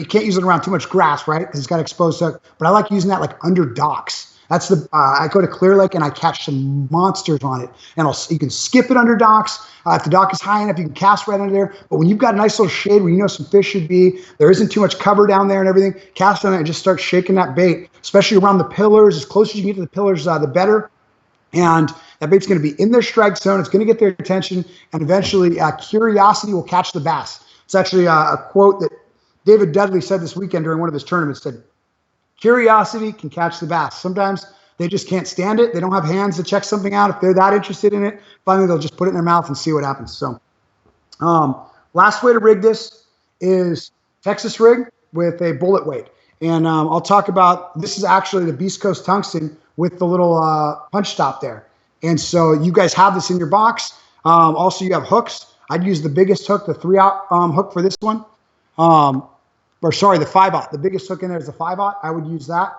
can't use it around too much grass, right? Because it's got exposed hook. But I like using that like under docks. That's I go to Clear Lake and I catch some monsters on it. And you can skip it under docks. If the dock is high enough, you can cast right under there. But when you've got a nice little shade where some fish should be, there isn't too much cover down there and everything, cast on it and just start shaking that bait, especially around the pillars. As close as you can get to the pillars, the better. And that bait's going to be in their strike zone. It's going to get their attention. And eventually, curiosity will catch the bass. It's actually a quote that David Dudley said this weekend during one of his tournaments. Said, curiosity can catch the bass. Sometimes they just can't stand it. They don't have hands to check something out. If they're that interested in it, finally they'll just put it in their mouth and see what happens. So last way to rig this is Texas rig with a bullet weight. And I'll talk about, this is actually the Beast Coast tungsten with the little punch stop there. And so you guys have this in your box. Also, you have hooks. I'd use the biggest hook, the 3/0 hook for this one. The 5/0. The biggest hook in there is the 5/0. I would use that.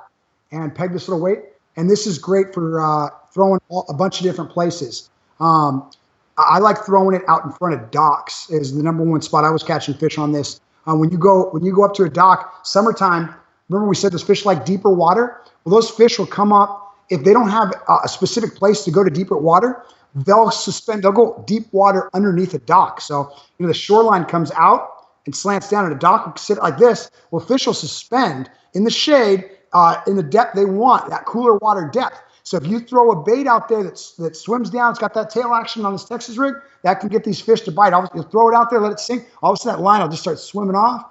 and peg this little weight. And this is great for throwing a bunch of different places. I like throwing it out in front of docks is the #1 spot I was catching fish on this. When you go up to a dock, summertime, remember we said those fish like deeper water? Well, those fish will come up. If they don't have a specific place to go to deeper water, they'll go deep water underneath a dock. So, the shoreline comes out and slants down, and a dock will sit like this. Well, fish will suspend in the shade in the depth they want, that cooler water depth. So if you throw a bait out there that swims down, it's got that tail action on this Texas rig, that can get these fish to bite. You'll throw it out there, let it sink. All of a sudden that line will just start swimming off,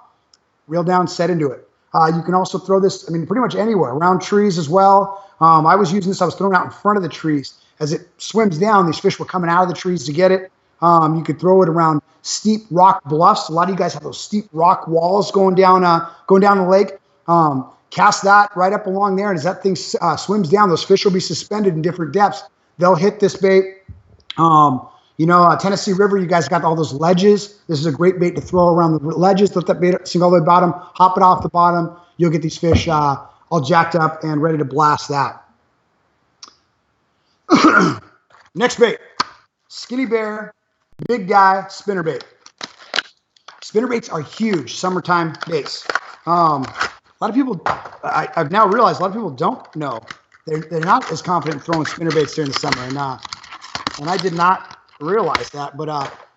reel down, set into it. You can also throw this, pretty much anywhere, around trees as well. I was using this, I was throwing it out in front of the trees. As it swims down, these fish were coming out of the trees to get it. You could throw it around steep rock bluffs. A lot of you guys have those steep rock walls going down the lake. Cast that right up along there, and as that thing swims down, those fish will be suspended in different depths. They'll hit this bait. Tennessee River, you guys got all those ledges. This is a great bait to throw around the ledges. Let that bait sink all the way bottom, hop it off the bottom. You'll get these fish all jacked up and ready to blast that. Next bait, skinny bear, big guy, spinnerbait. Spinnerbaits are huge summertime baits. A lot of people, I've now realized a lot of people don't know. They're not as confident throwing spinnerbaits during the summer, and I did not realize that. But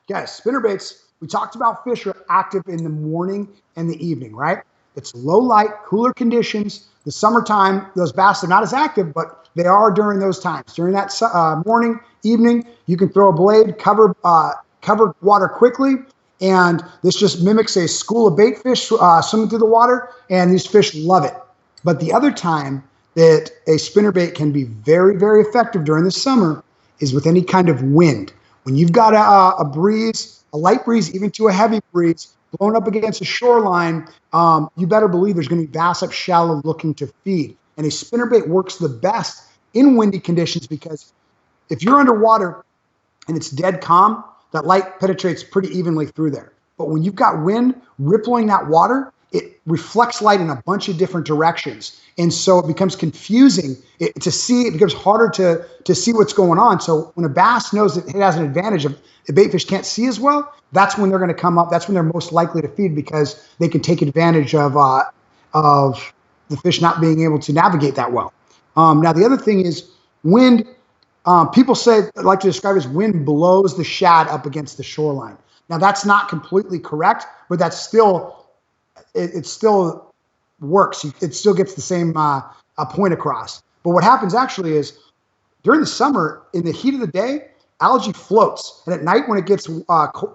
guys, spinnerbaits, we talked about fish are active in the morning and the evening, right? It's low light, cooler conditions. The summertime, those bass are not as active, but they are during those times. During that morning, evening, you can throw a blade, cover water quickly. And this just mimics a school of bait fish swimming through the water, and these fish love it. But the other time that a spinnerbait can be very, very effective during the summer is with any kind of wind. When you've got a breeze, a light breeze, even to a heavy breeze, blowing up against a shoreline, you better believe there's going to be bass up shallow looking to feed. And a spinnerbait works the best in windy conditions because if you're underwater and it's dead calm, that light penetrates pretty evenly through there. But when you've got wind rippling that water, it reflects light in a bunch of different directions. And so it becomes confusing to see. It becomes harder to see what's going on. So when a bass knows that it has an advantage of the bait fish can't see as well, that's when they're going to come up. That's when they're most likely to feed because they can take advantage of the fish not being able to navigate that well. Now, the other thing is wind. People like to describe it as wind blows the shad up against the shoreline. Now that's not completely correct, but that's still, it still works. It still gets the same point across. But what happens actually is during the summer, in the heat of the day, algae floats. And at night when it gets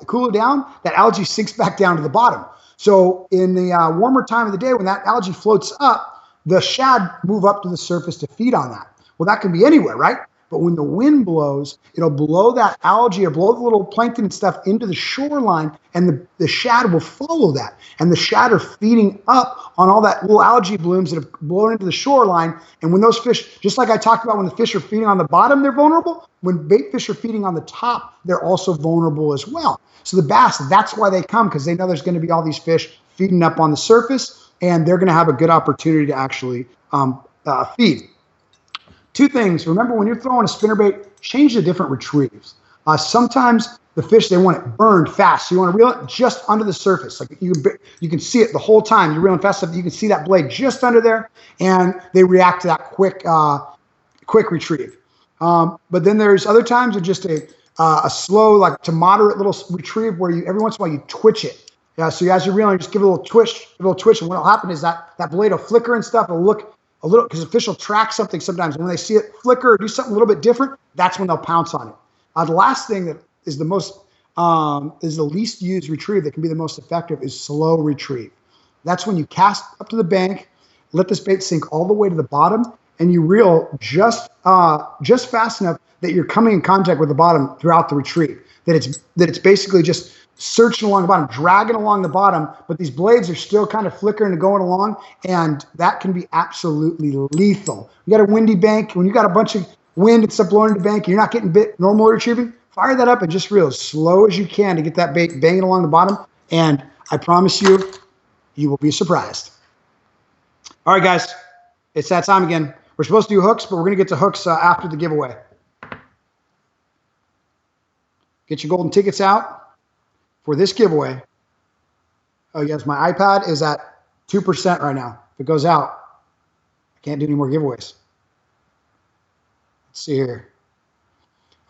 cooler down, that algae sinks back down to the bottom. So in the warmer time of the day, when that algae floats up, the shad move up to the surface to feed on that. Well, that can be anywhere, right? But when the wind blows, it'll blow that algae or blow the little plankton and stuff into the shoreline, and the shad will follow that. And the shad are feeding up on all that little algae blooms that have blown into the shoreline. And when those fish, just like I talked about when the fish are feeding on the bottom, they're vulnerable. When bait fish are feeding on the top, they're also vulnerable as well. So the bass, that's why they come, because they know there's going to be all these fish feeding up on the surface, and they're going to have a good opportunity to actually feed. Two things. Remember, when you're throwing a spinnerbait, change the different retrieves. Sometimes the fish, they want it burned fast. So you want to reel it just under the surface. Like you can see it the whole time. You're reeling fast enough, you can see that blade just under there, and they react to that quick retrieve. But then there's other times of just a slow, like to moderate little retrieve where every once in a while you twitch it. Yeah, so as you're reeling, just give it a little twitch, and what will happen is that blade will flicker and stuff. It'll look a little, because the fish will track something sometimes. When they see it flicker or do something a little bit different, that's when they'll pounce on it. The last thing that is the least used retrieve that can be the most effective is slow retrieve. That's when you cast up to the bank, let this bait sink all the way to the bottom, and you reel just fast enough that you're coming in contact with the bottom throughout the retrieve. That it's basically just searching along the bottom, dragging along the bottom, but these blades are still kind of flickering and going along, and that can be absolutely lethal. You got a windy bank, when you got a bunch of wind and stuff blowing into the bank, you're not getting bit normal retrieving, fire that up and just reel as slow as you can to get that bait banging along the bottom, and I promise you, you will be surprised. All right, guys, It's that time again. We're supposed to do hooks, but we're going to get to hooks after the giveaway. Get your golden tickets out for this giveaway. Oh, yes, my iPad is at 2% right now. If it goes out, I can't do any more giveaways. Let's see here.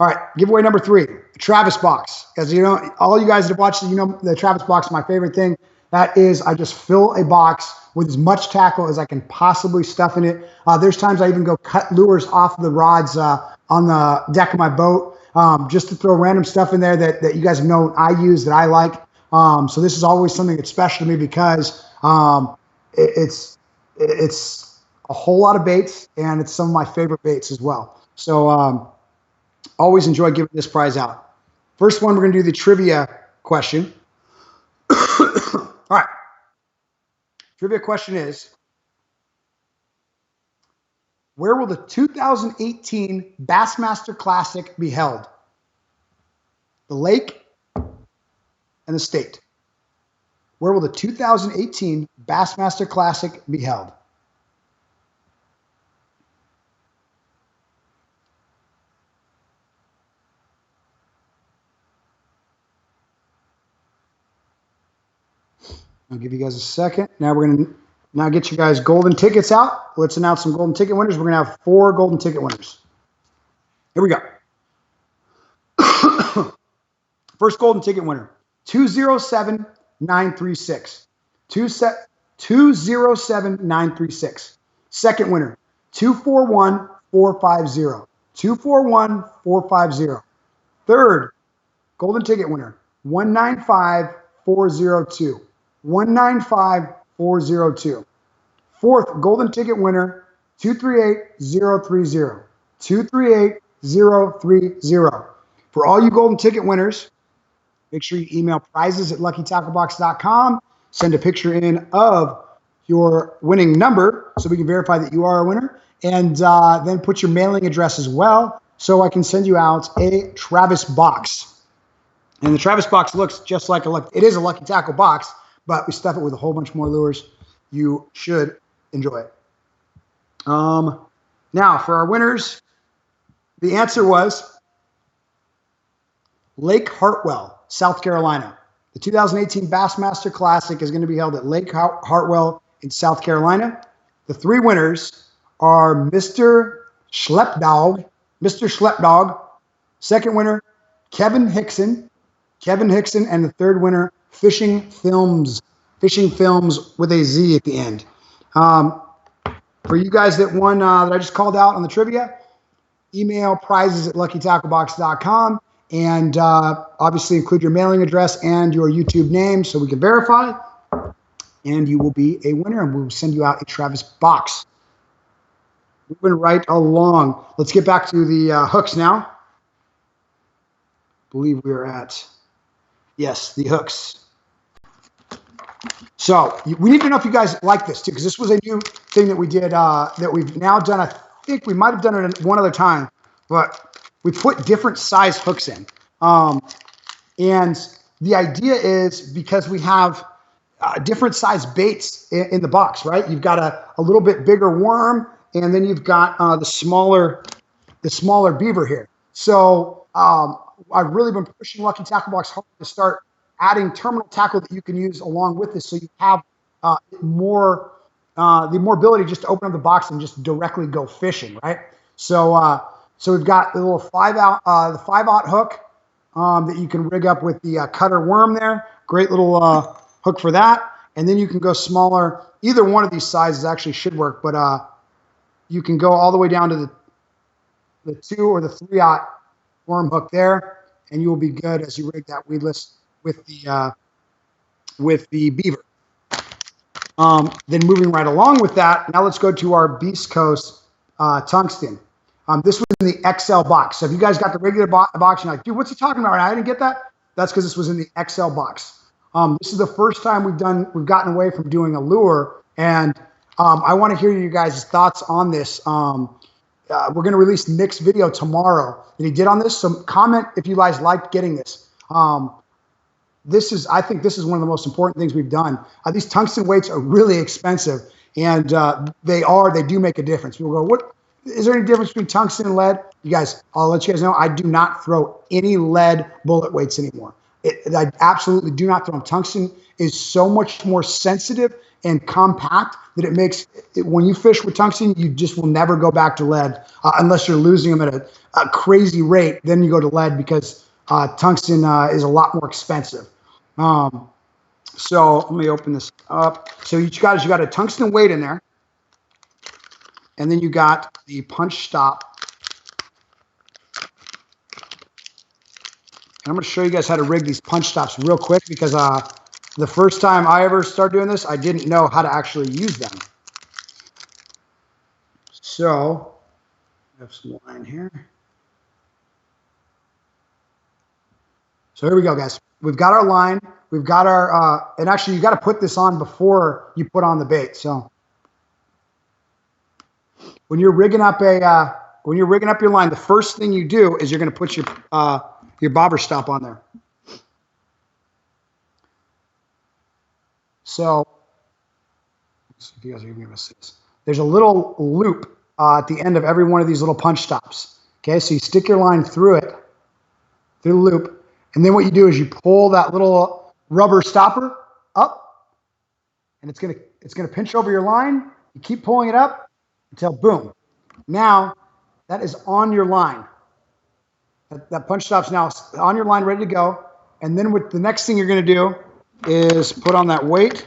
All right, giveaway number 3, the Travis box. As you know, all you guys that have watched, you know the Travis box is my favorite thing. That is, I just fill a box with as much tackle as I can possibly stuff in it. There's times I even go cut lures off the rods on the deck of my boat just to throw random stuff in there that you guys have known I use, that I like. So this is always something that's special to me because it's a whole lot of baits, and it's some of my favorite baits as well. So always enjoy giving this prize out. First one, we're going to do the trivia question. All right. Trivia question is, where will the 2018 Bassmaster Classic be held? The lake and the state. Where will the 2018 Bassmaster Classic be held? I'll give you guys a second. Now we're going to get you guys golden tickets out. Let's announce some golden ticket winners. We're going to have 4 golden ticket winners. Here we go. First golden ticket winner, 207936. 207936. Second winner, 241450. 241450. Third golden ticket winner, 195402. 195402. Fourth golden ticket winner, 238030. 238030. For all you golden ticket winners, make sure you email prizes@luckytacklebox.com. Send a picture in of your winning number so we can verify that you are a winner, and then put your mailing address as well so I can send you out a Travis box. And the Travis box looks just like it is a Lucky Tackle box, but we stuff it with a whole bunch more lures. You should enjoy it. Now, for our winners, the answer was Lake Hartwell, South Carolina. The 2018 Bassmaster Classic is going to be held at Lake Hartwell in South Carolina. The 3 winners are Mr. Schleppdog. Second winner, Kevin Hickson, and the third winner, Fishing Films with a Z at the end. For you guys that won, that I just called out on the trivia, email prizes@luckytacklebox.com, and obviously include your mailing address and your YouTube name so we can verify, and you will be a winner, and we will send you out a Travis box. Moving right along. Let's get back to the hooks now. I believe we are at, yes, the hooks. So we need to know if you guys like this too, because this was a new thing that we did, that we've now done. I think we might have done it one other time, but we put different size hooks in. And the idea is because we have different size baits in the box, right? You've got a little bit bigger worm, and then you've got the smaller beaver here. So I've really been pushing Lucky Tackle Box hard to start adding terminal tackle that you can use along with this, so you have the more ability just to open up the box and just directly go fishing, right? So we've got the little 5/0 hook that you can rig up with the cutter worm there. Great little hook for that. And then you can go smaller. Either one of these sizes actually should work, but you can go all the way down to the 2 or the 3/0 worm hook there, and you will be good as you rig that weedless with the beaver. Then moving right along with that, now let's go to our Beast Coast tungsten. This was in the XL box. So if you guys got the regular box, you're like, dude, what's he talking about? I didn't get that. That's because this was in the XL box. This is the first time we've gotten away from doing a lure, and I want to hear you guys' thoughts on this. We're going to release Nick's video tomorrow that he did on this. So comment if you guys liked getting this. I think this is one of the most important things we've done. These tungsten weights are really expensive, And they do make a difference. People go, what is there any difference between tungsten and lead? You guys, I'll let you guys know, I do not throw any lead bullet weights anymore. I absolutely do not throw them. Tungsten is so much more sensitive and compact that it makes it, when you fish with tungsten, you just will never go back to lead unless you're losing them at a crazy rate. Then you go to lead because tungsten is a lot more expensive. So let me open this up. So you got a tungsten weight in there, and then you got the punch stop. And I'm going to show you guys how to rig these punch stops real quick because the first time I ever started doing this, I didn't know how to actually use them. So I have some line here. So here we go, guys. We've got our line. We've got our, and actually you got to put this on before you put on the bait. So when you're rigging up your line, the first thing you do is you're going to put your bobber stop on there. So let's see if you guys are going to see this. There's a little loop at the end of every one of these little punch stops. Okay, so you stick your line through it, through the loop, and then what you do is you pull that little rubber stopper up, and it's gonna pinch over your line. You keep pulling it up until boom. Now that is on your line. That punch stop's now on your line, ready to go. And then what the next thing you're going to do is put on that weight.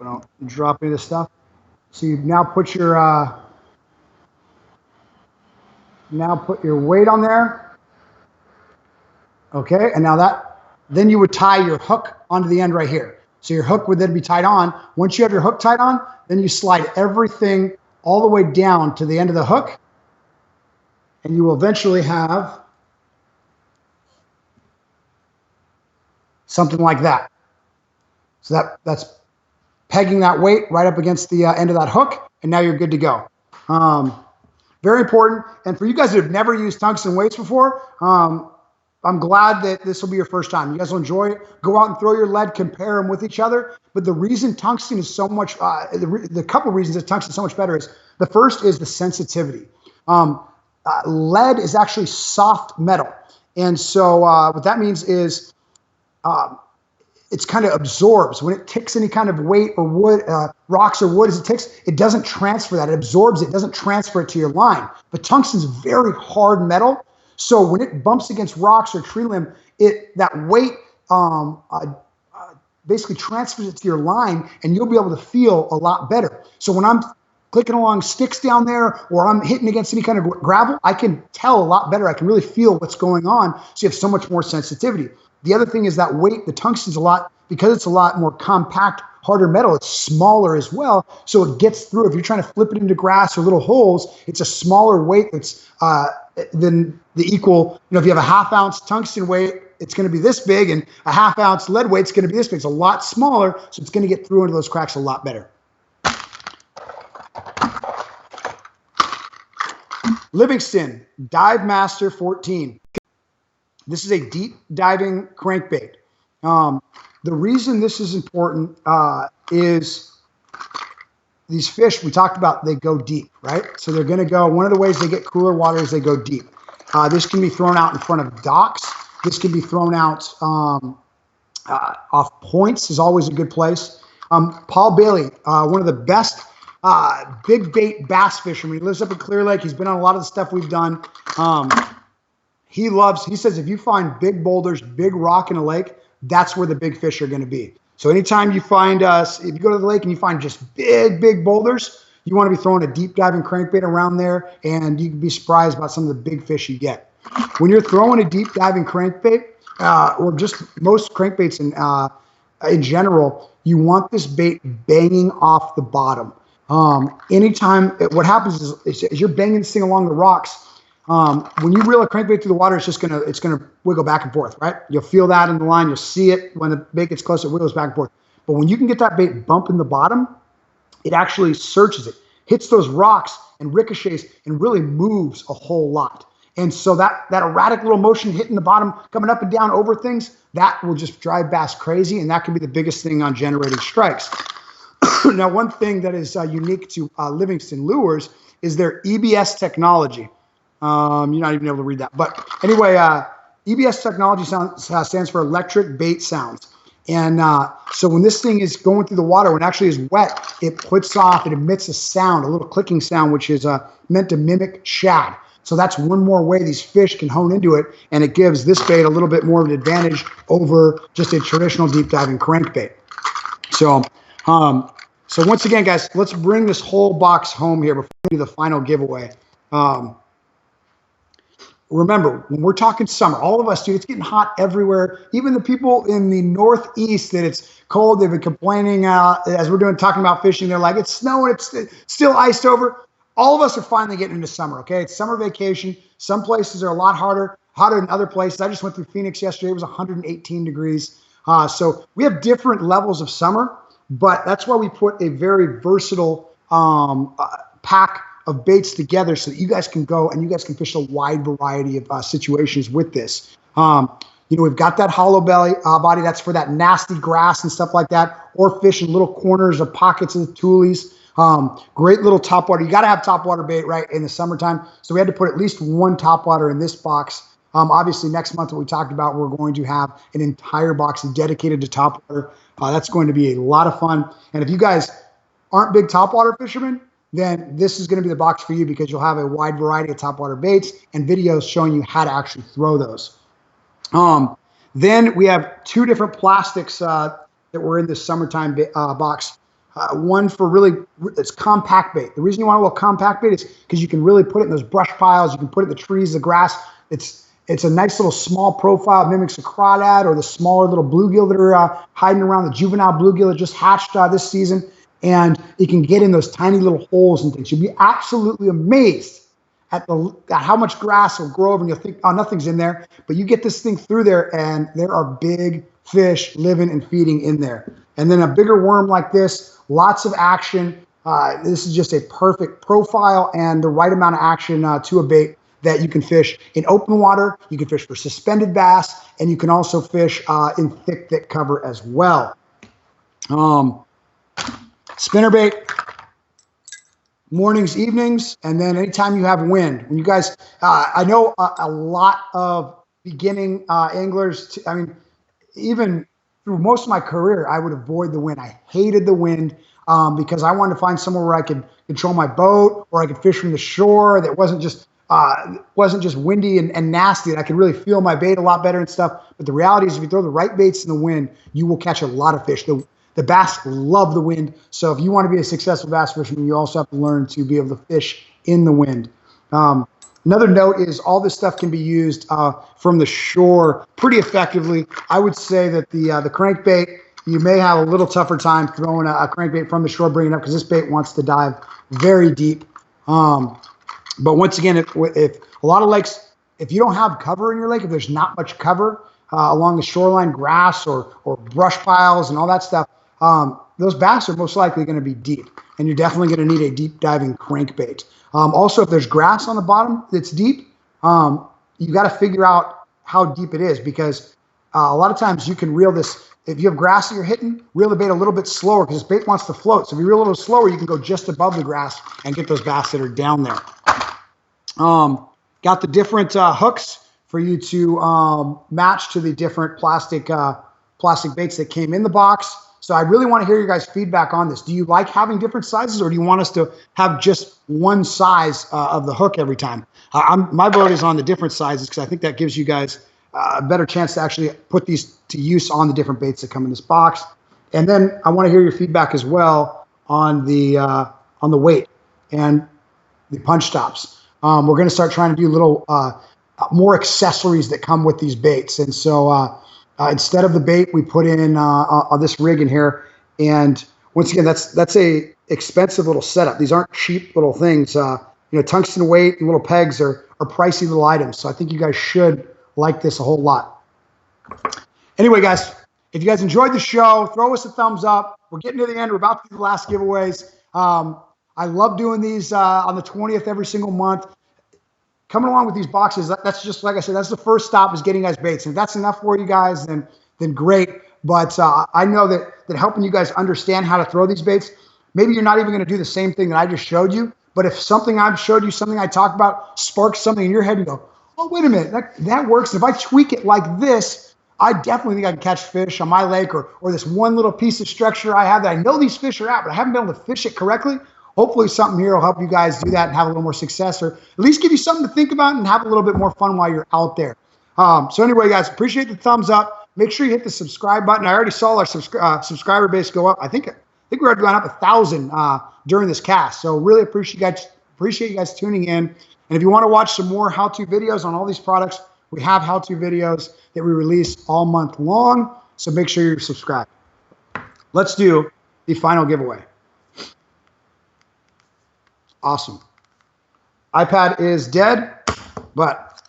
Don't drop any of this stuff. So you now put your weight on there. Okay, and now then you would tie your hook onto the end right here. So your hook would then be tied on. Once you have your hook tied on, then you slide everything all the way down to the end of the hook. And you will eventually have something like that. So that's pegging that weight right up against the end of that hook, and now you're good to go. Very important. And for you guys that have never used tungsten weights before, I'm glad that this will be your first time. You guys will enjoy it. Go out and throw your lead, compare them with each other. But the reason tungsten is so much, the couple of reasons that tungsten is so much better is, the first is the sensitivity. Lead is actually soft metal. And so what that means is it's kind of absorbs. When it ticks any kind of weight or wood, rocks or wood as it ticks, it doesn't transfer that. It absorbs it, doesn't transfer it to your line. But tungsten's very hard metal. So when it bumps against rocks or tree limb, that weight basically transfers it to your line, and you'll be able to feel a lot better. So when I'm clicking along sticks down there, or I'm hitting against any kind of gravel, I can tell a lot better. I can really feel what's going on. So you have so much more sensitivity. The other thing is that weight, the tungsten's because it's a lot more compact, harder metal, it's smaller as well. So it gets through. If you're trying to flip it into grass or little holes, it's a smaller weight that's than the equal, if you have a ½ ounce tungsten weight, it's going to be this big, and a ½ ounce lead weight is going to be this big. It's a lot smaller, so it's going to get through into those cracks a lot better. Livingston Dive Master 14. This is a deep diving crankbait. The reason this is important is these fish we talked about, they go deep, right? So they're going to go, one of the ways they get cooler water is they go deep. This can be thrown out in front of docks. This can be thrown out off points is always a good place. Paul Bailey, one of the best big bait bass fishermen. He lives up in Clear Lake. He's been on a lot of the stuff we've done. He says if you find big boulders, big rock in a lake, that's where the big fish are going to be. So anytime you find if you go to the lake and you find just big boulders, you want to be throwing a deep diving crankbait around there, and you can be surprised about some of the big fish you get. When you're throwing a deep diving crankbait, or just most crankbaits in general, you want this bait banging off the bottom. Anytime, what happens is you're banging this thing along the rocks. When you reel a crankbait through the water, it's gonna wiggle back and forth, right? You'll feel that in the line. You'll see it when the bait gets close. It wiggles back and forth. But when you can get that bait bumping the bottom, it actually searches it, hits those rocks and ricochets and really moves a whole lot. And so that erratic little motion hitting the bottom, coming up and down over things, that will just drive bass crazy, and that can be the biggest thing on generating strikes. Now, one thing that is unique to Livingston Lures is their EBS technology. You're not even able to read that. But anyway, EBS technology stands for electric bait sounds. And so when this thing is going through the water, when it actually is wet, it emits a sound, a little clicking sound, which is meant to mimic shad. So that's one more way these fish can hone into it, and it gives this bait a little bit more of an advantage over just a traditional deep diving crankbait. So, so once again, guys, let's bring this whole box home here before we do the final giveaway. Remember, when we're talking summer, all of us, dude, it's getting hot everywhere. Even the people in the Northeast that it's cold, they've been complaining as we're talking about fishing. They're like, it's snowing, it's still iced over. All of us are finally getting into summer, okay? It's summer vacation. Some places are a lot hotter than other places. I just went through Phoenix yesterday. It was 118 degrees. So we have different levels of summer, but that's why we put a very versatile pack of baits together so that you guys can go and you guys can fish a wide variety of situations with this. We've got that hollow belly body. That's for that nasty grass and stuff like that, or fish in little corners or pockets of the tulies. Great little topwater. You got to have topwater bait, right, in the summertime. So we had to put at least one topwater in this box. Obviously, next month, what we talked about, we're going to have an entire box dedicated to topwater. That's going to be a lot of fun. And if you guys aren't big topwater fishermen, then this is going to be the box for you, because you'll have a wide variety of topwater baits and videos showing you how to actually throw those. Then we have two different plastics that were in this summertime box. One for it's compact bait. The reason you want a little compact bait is because you can really put it in those brush piles. You can put it in the trees, the grass. It's a nice little small profile. It mimics a crawdad or the smaller little bluegill that are hiding around, the juvenile bluegill that just hatched this season. And it can get in those tiny little holes and things. You'll be absolutely amazed at how much grass will grow over, and you'll think, oh, nothing's in there. But you get this thing through there, and there are big fish living and feeding in there. And then a bigger worm like this, lots of action. This is just a perfect profile and the right amount of action to a bait that you can fish in open water. You can fish for suspended bass, and you can also fish in thick cover as well. Spinnerbait, mornings, evenings, and then anytime you have wind. When you guys, I know a lot of beginning anglers, even through most of my career, I would avoid the wind. I hated the wind because I wanted to find somewhere where I could control my boat, or I could fish from the shore that wasn't just windy and nasty, and I could really feel my bait a lot better and stuff. But the reality is, if you throw the right baits in the wind, you will catch a lot of fish. The bass love the wind. So if you want to be a successful bass fisherman, you also have to learn to be able to fish in the wind. Another note is all this stuff can be used from the shore pretty effectively. I would say that the crankbait, you may have a little tougher time throwing a crankbait from the shore, bringing it up, because this bait wants to dive very deep. But once again, if a lot of lakes, if you don't have cover in your lake, if there's not much cover along the shoreline, grass or brush piles and all that stuff, those bass are most likely going to be deep, and you're definitely going to need a deep diving crankbait. Also, if there's grass on the bottom that's deep, you got to figure out how deep it is, because a lot of times you can reel this. If you have grass that you're hitting, reel the bait a little bit slower, because this bait wants to float. So if you reel a little slower, you can go just above the grass and get those bass that are down there. Got the different hooks for you to match to the different plastic baits that came in the box. So I really want to hear your guys' feedback on this. Do you like having different sizes, or do you want us to have just one size of the hook every time? My vote is on the different sizes, because I think that gives you guys a better chance to actually put these to use on the different baits that come in this box. And then I want to hear your feedback as well on the weight and the punch stops. We're going to start trying to do little more accessories that come with these baits. And so instead of the bait, we put in this rig in here. And once again, that's a expensive little setup. These aren't cheap little things. Tungsten weight and little pegs are pricey little items. So I think you guys should like this a whole lot. Anyway, guys, if you guys enjoyed the show, throw us a thumbs up. We're getting to the end. We're about to do the last giveaways. I love doing these on the 20th every single month. Coming along with these boxes, that's just, like I said, that's the first stop, is getting guys baits. And if that's enough for you guys, then great. but I know that helping you guys understand how to throw these baits, maybe you're not even going to do the same thing that I just showed you, but if something I've showed you, something I talked about, sparks something in your head, you go, oh, wait a minute, that works. If I tweak it like this, I definitely think I can catch fish on my lake, or this one little piece of structure I have that I know these fish are out, but I haven't been able to fish it correctly. Hopefully something here will help you guys do that and have a little more success, or at least give you something to think about and have a little bit more fun while you're out there. So anyway, guys, appreciate the thumbs up. Make sure you hit the subscribe button. I already saw our subscriber base go up. I think we're already going up 1,000 during this cast. So really appreciate you guys tuning in. And if you want to watch some more how-to videos on all these products, we have how-to videos that we release all month long. So make sure you're subscribed. Let's do the final giveaway. Awesome. iPad is dead, but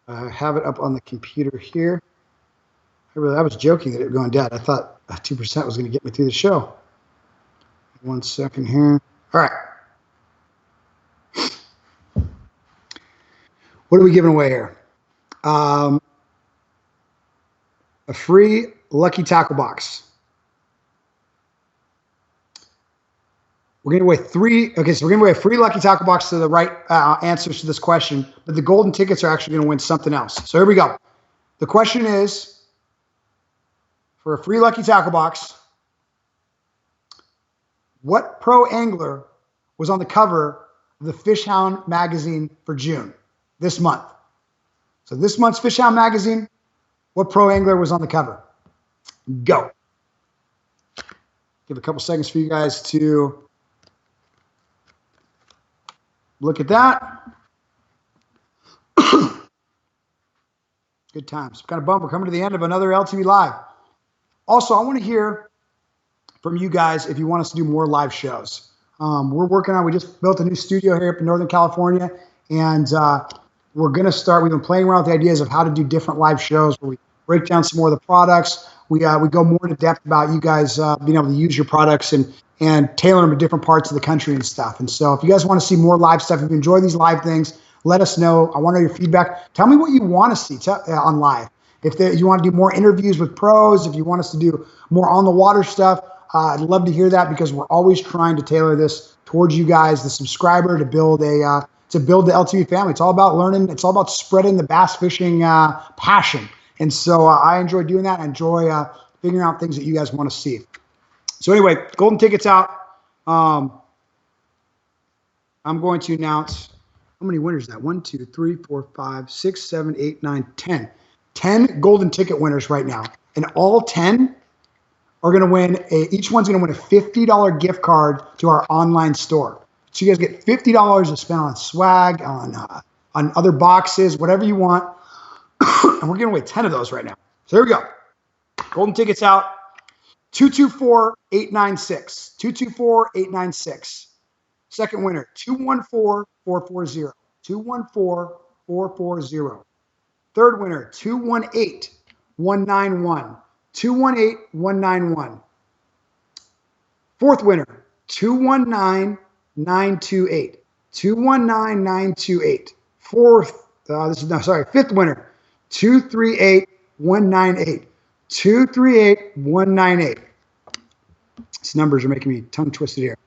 I have it up on the computer here. I was joking that it was going dead. I thought 2% was going to get me through the show. 1 second here. All right. What are we giving away here? A free Lucky Tackle Box. We're giving away three. Okay, so we're giving away a free Lucky Tackle Box to the right answers to this question, but the golden tickets are actually going to win something else. So here we go. The question is, for a free Lucky Tackle Box, what pro angler was on the cover of the Fish Hound magazine for June, this month? So this month's Fish Hound magazine, what pro angler was on the cover? Go. Give a couple seconds for you guys to look at that. Good times. Kind of bummed. We're coming to the end of another LTB Live. Also, I want to hear from you guys if you want us to do more live shows. We're working on, we just built a new studio here up in Northern California, and we're going to start, we've been playing around with the ideas of how to do different live shows where we break down some more of the products. We go more into depth about you guys being able to use your products and tailor them to different parts of the country and stuff. And so if you guys want to see more live stuff, if you enjoy these live things, let us know. I want to know your feedback. Tell me what you want to see on live. If you want to do more interviews with pros, if you want us to do more on the water stuff, I'd love to hear that, because we're always trying to tailor this towards you guys, the subscriber, to build the LTB family. It's all about learning. It's all about spreading the bass fishing passion. And so I enjoy doing that. I enjoy figuring out things that you guys want to see. So anyway, golden tickets out. I'm going to announce, how many winners is that? 1, 2, 3, 4, 5, 6, 7, 8, 9, 10. 10 golden ticket winners right now. And all 10 are going to win, each one's going to win a $50 gift card to our online store. So you guys get $50 to spend on swag, on other boxes, whatever you want. And we're giving away 10 of those right now. So here we go. Golden tickets out. 224-896. 224-896. Second winner, 214-440. 214-440. Third winner, 218-191. 218-191. Fourth winner, 219-928. 219-928. Fifth winner, 238-198. 238-198. These numbers are making me tongue twisted here.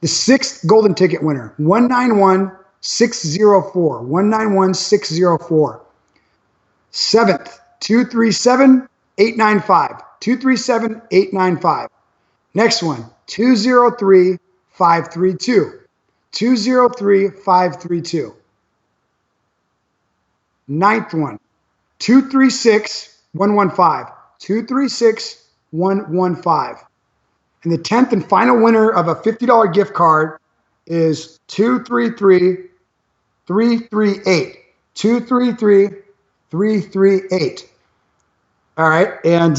The sixth golden ticket winner, 191-604. 191-604. Seventh, 237-895. 237-895. Next one, 203-532. 203-532. Ninth one, 236-115. 236-115. And the 10th and final winner of a $50 gift card is 233-338. 233-338. All right, and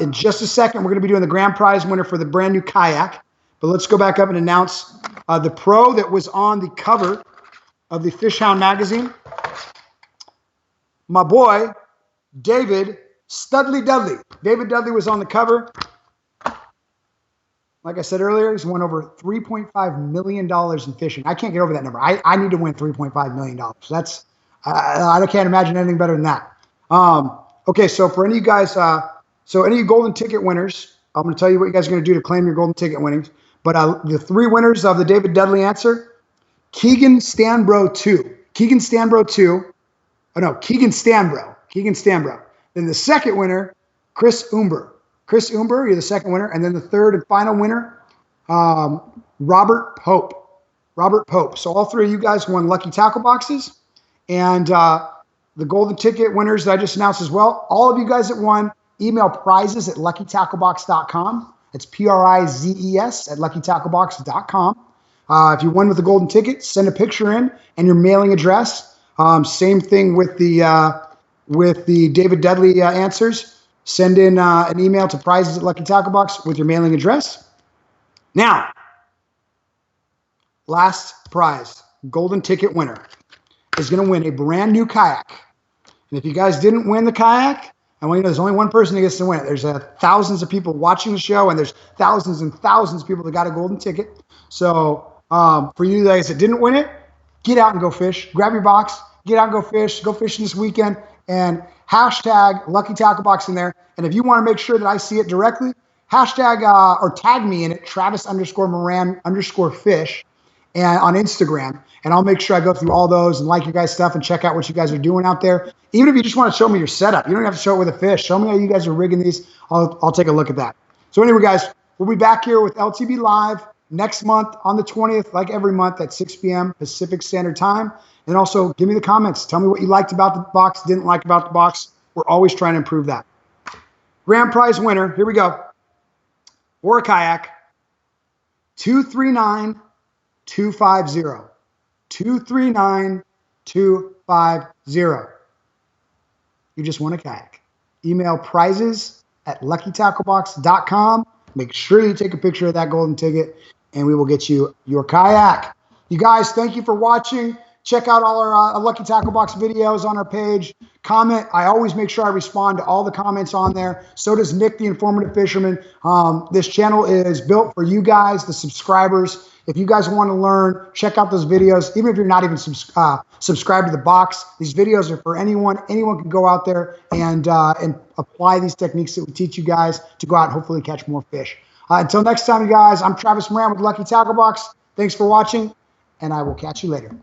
in just a second, we're going to be doing the grand prize winner for the brand new kayak. But let's go back up and announce the pro that was on the cover of the Fish Hound magazine. My boy, David Studley Dudley. David Dudley was on the cover. Like I said earlier, he's won over $3.5 million in fishing. I can't get over that number. I need to win $3.5 million. That's I can't imagine anything better than that. Okay, so for any of you guys So any golden ticket winners, I'm going to tell you what you guys are going to do to claim your golden ticket winnings. But the 3 winners of the David Dudley answer, Keegan Stanbro 2. Keegan Stanbro 2. Oh, no, Keegan Stanbro. Keegan Stanbro. Then the second winner, Chris Umber. Chris Umber, you're the second winner. And then the third and final winner, Robert Pope. Robert Pope. So all 3 of you guys won lucky tackle boxes. And the golden ticket winners that I just announced as well, all of you guys that won, email prizes at luckytacklebox.com. It's PRIZES at luckytacklebox.com. If you won with the golden ticket, send a picture in and your mailing address. Same thing with the David Dudley answers. Send in an email to prizes at Lucky Tackle Box with your mailing address. Now, last prize, golden ticket winner is going to win a brand new kayak. And if you guys didn't win the kayak, I want you to know there's only one person that gets to win it. There's thousands of people watching the show, and there's thousands and thousands of people that got a golden ticket. So for you guys that didn't win it, get out and go fish. Grab your box, get out and go fish. Go fishing this weekend, and hashtag Lucky Tackle Box in there. And if you want to make sure that I see it directly, hashtag or tag me in it, Travis_Moran_fish, and on Instagram. And I'll make sure I go through all those and like your guys' stuff and check out what you guys are doing out there. Even if you just want to show me your setup, you don't have to show it with a fish. Show me how you guys are rigging these. I'll take a look at that. So anyway, guys, we'll be back here with LTB Live next month on the 20th, like every month at 6 p.m. Pacific Standard Time. And also give me the comments. Tell me what you liked about the box, didn't like about the box. We're always trying to improve that. Grand prize winner, here we go. For a kayak, 239250. 239250. You just won a kayak. Email prizes at luckytacklebox.com. Make sure you take a picture of that golden ticket, and we will get you your kayak. You guys, thank you for watching. Check out all our Lucky Tackle Box videos on our page. Comment. I always make sure I respond to all the comments on there. So does Nick, the Informative Fisherman. This channel is built for you guys, the subscribers. If you guys want to learn, check out those videos. Even if you're not even subscribed to the box, these videos are for anyone. Anyone can go out there and apply these techniques that we teach you guys to go out and hopefully catch more fish. Until next time, you guys, I'm Travis Moran with Lucky Tackle Box. Thanks for watching, and I will catch you later.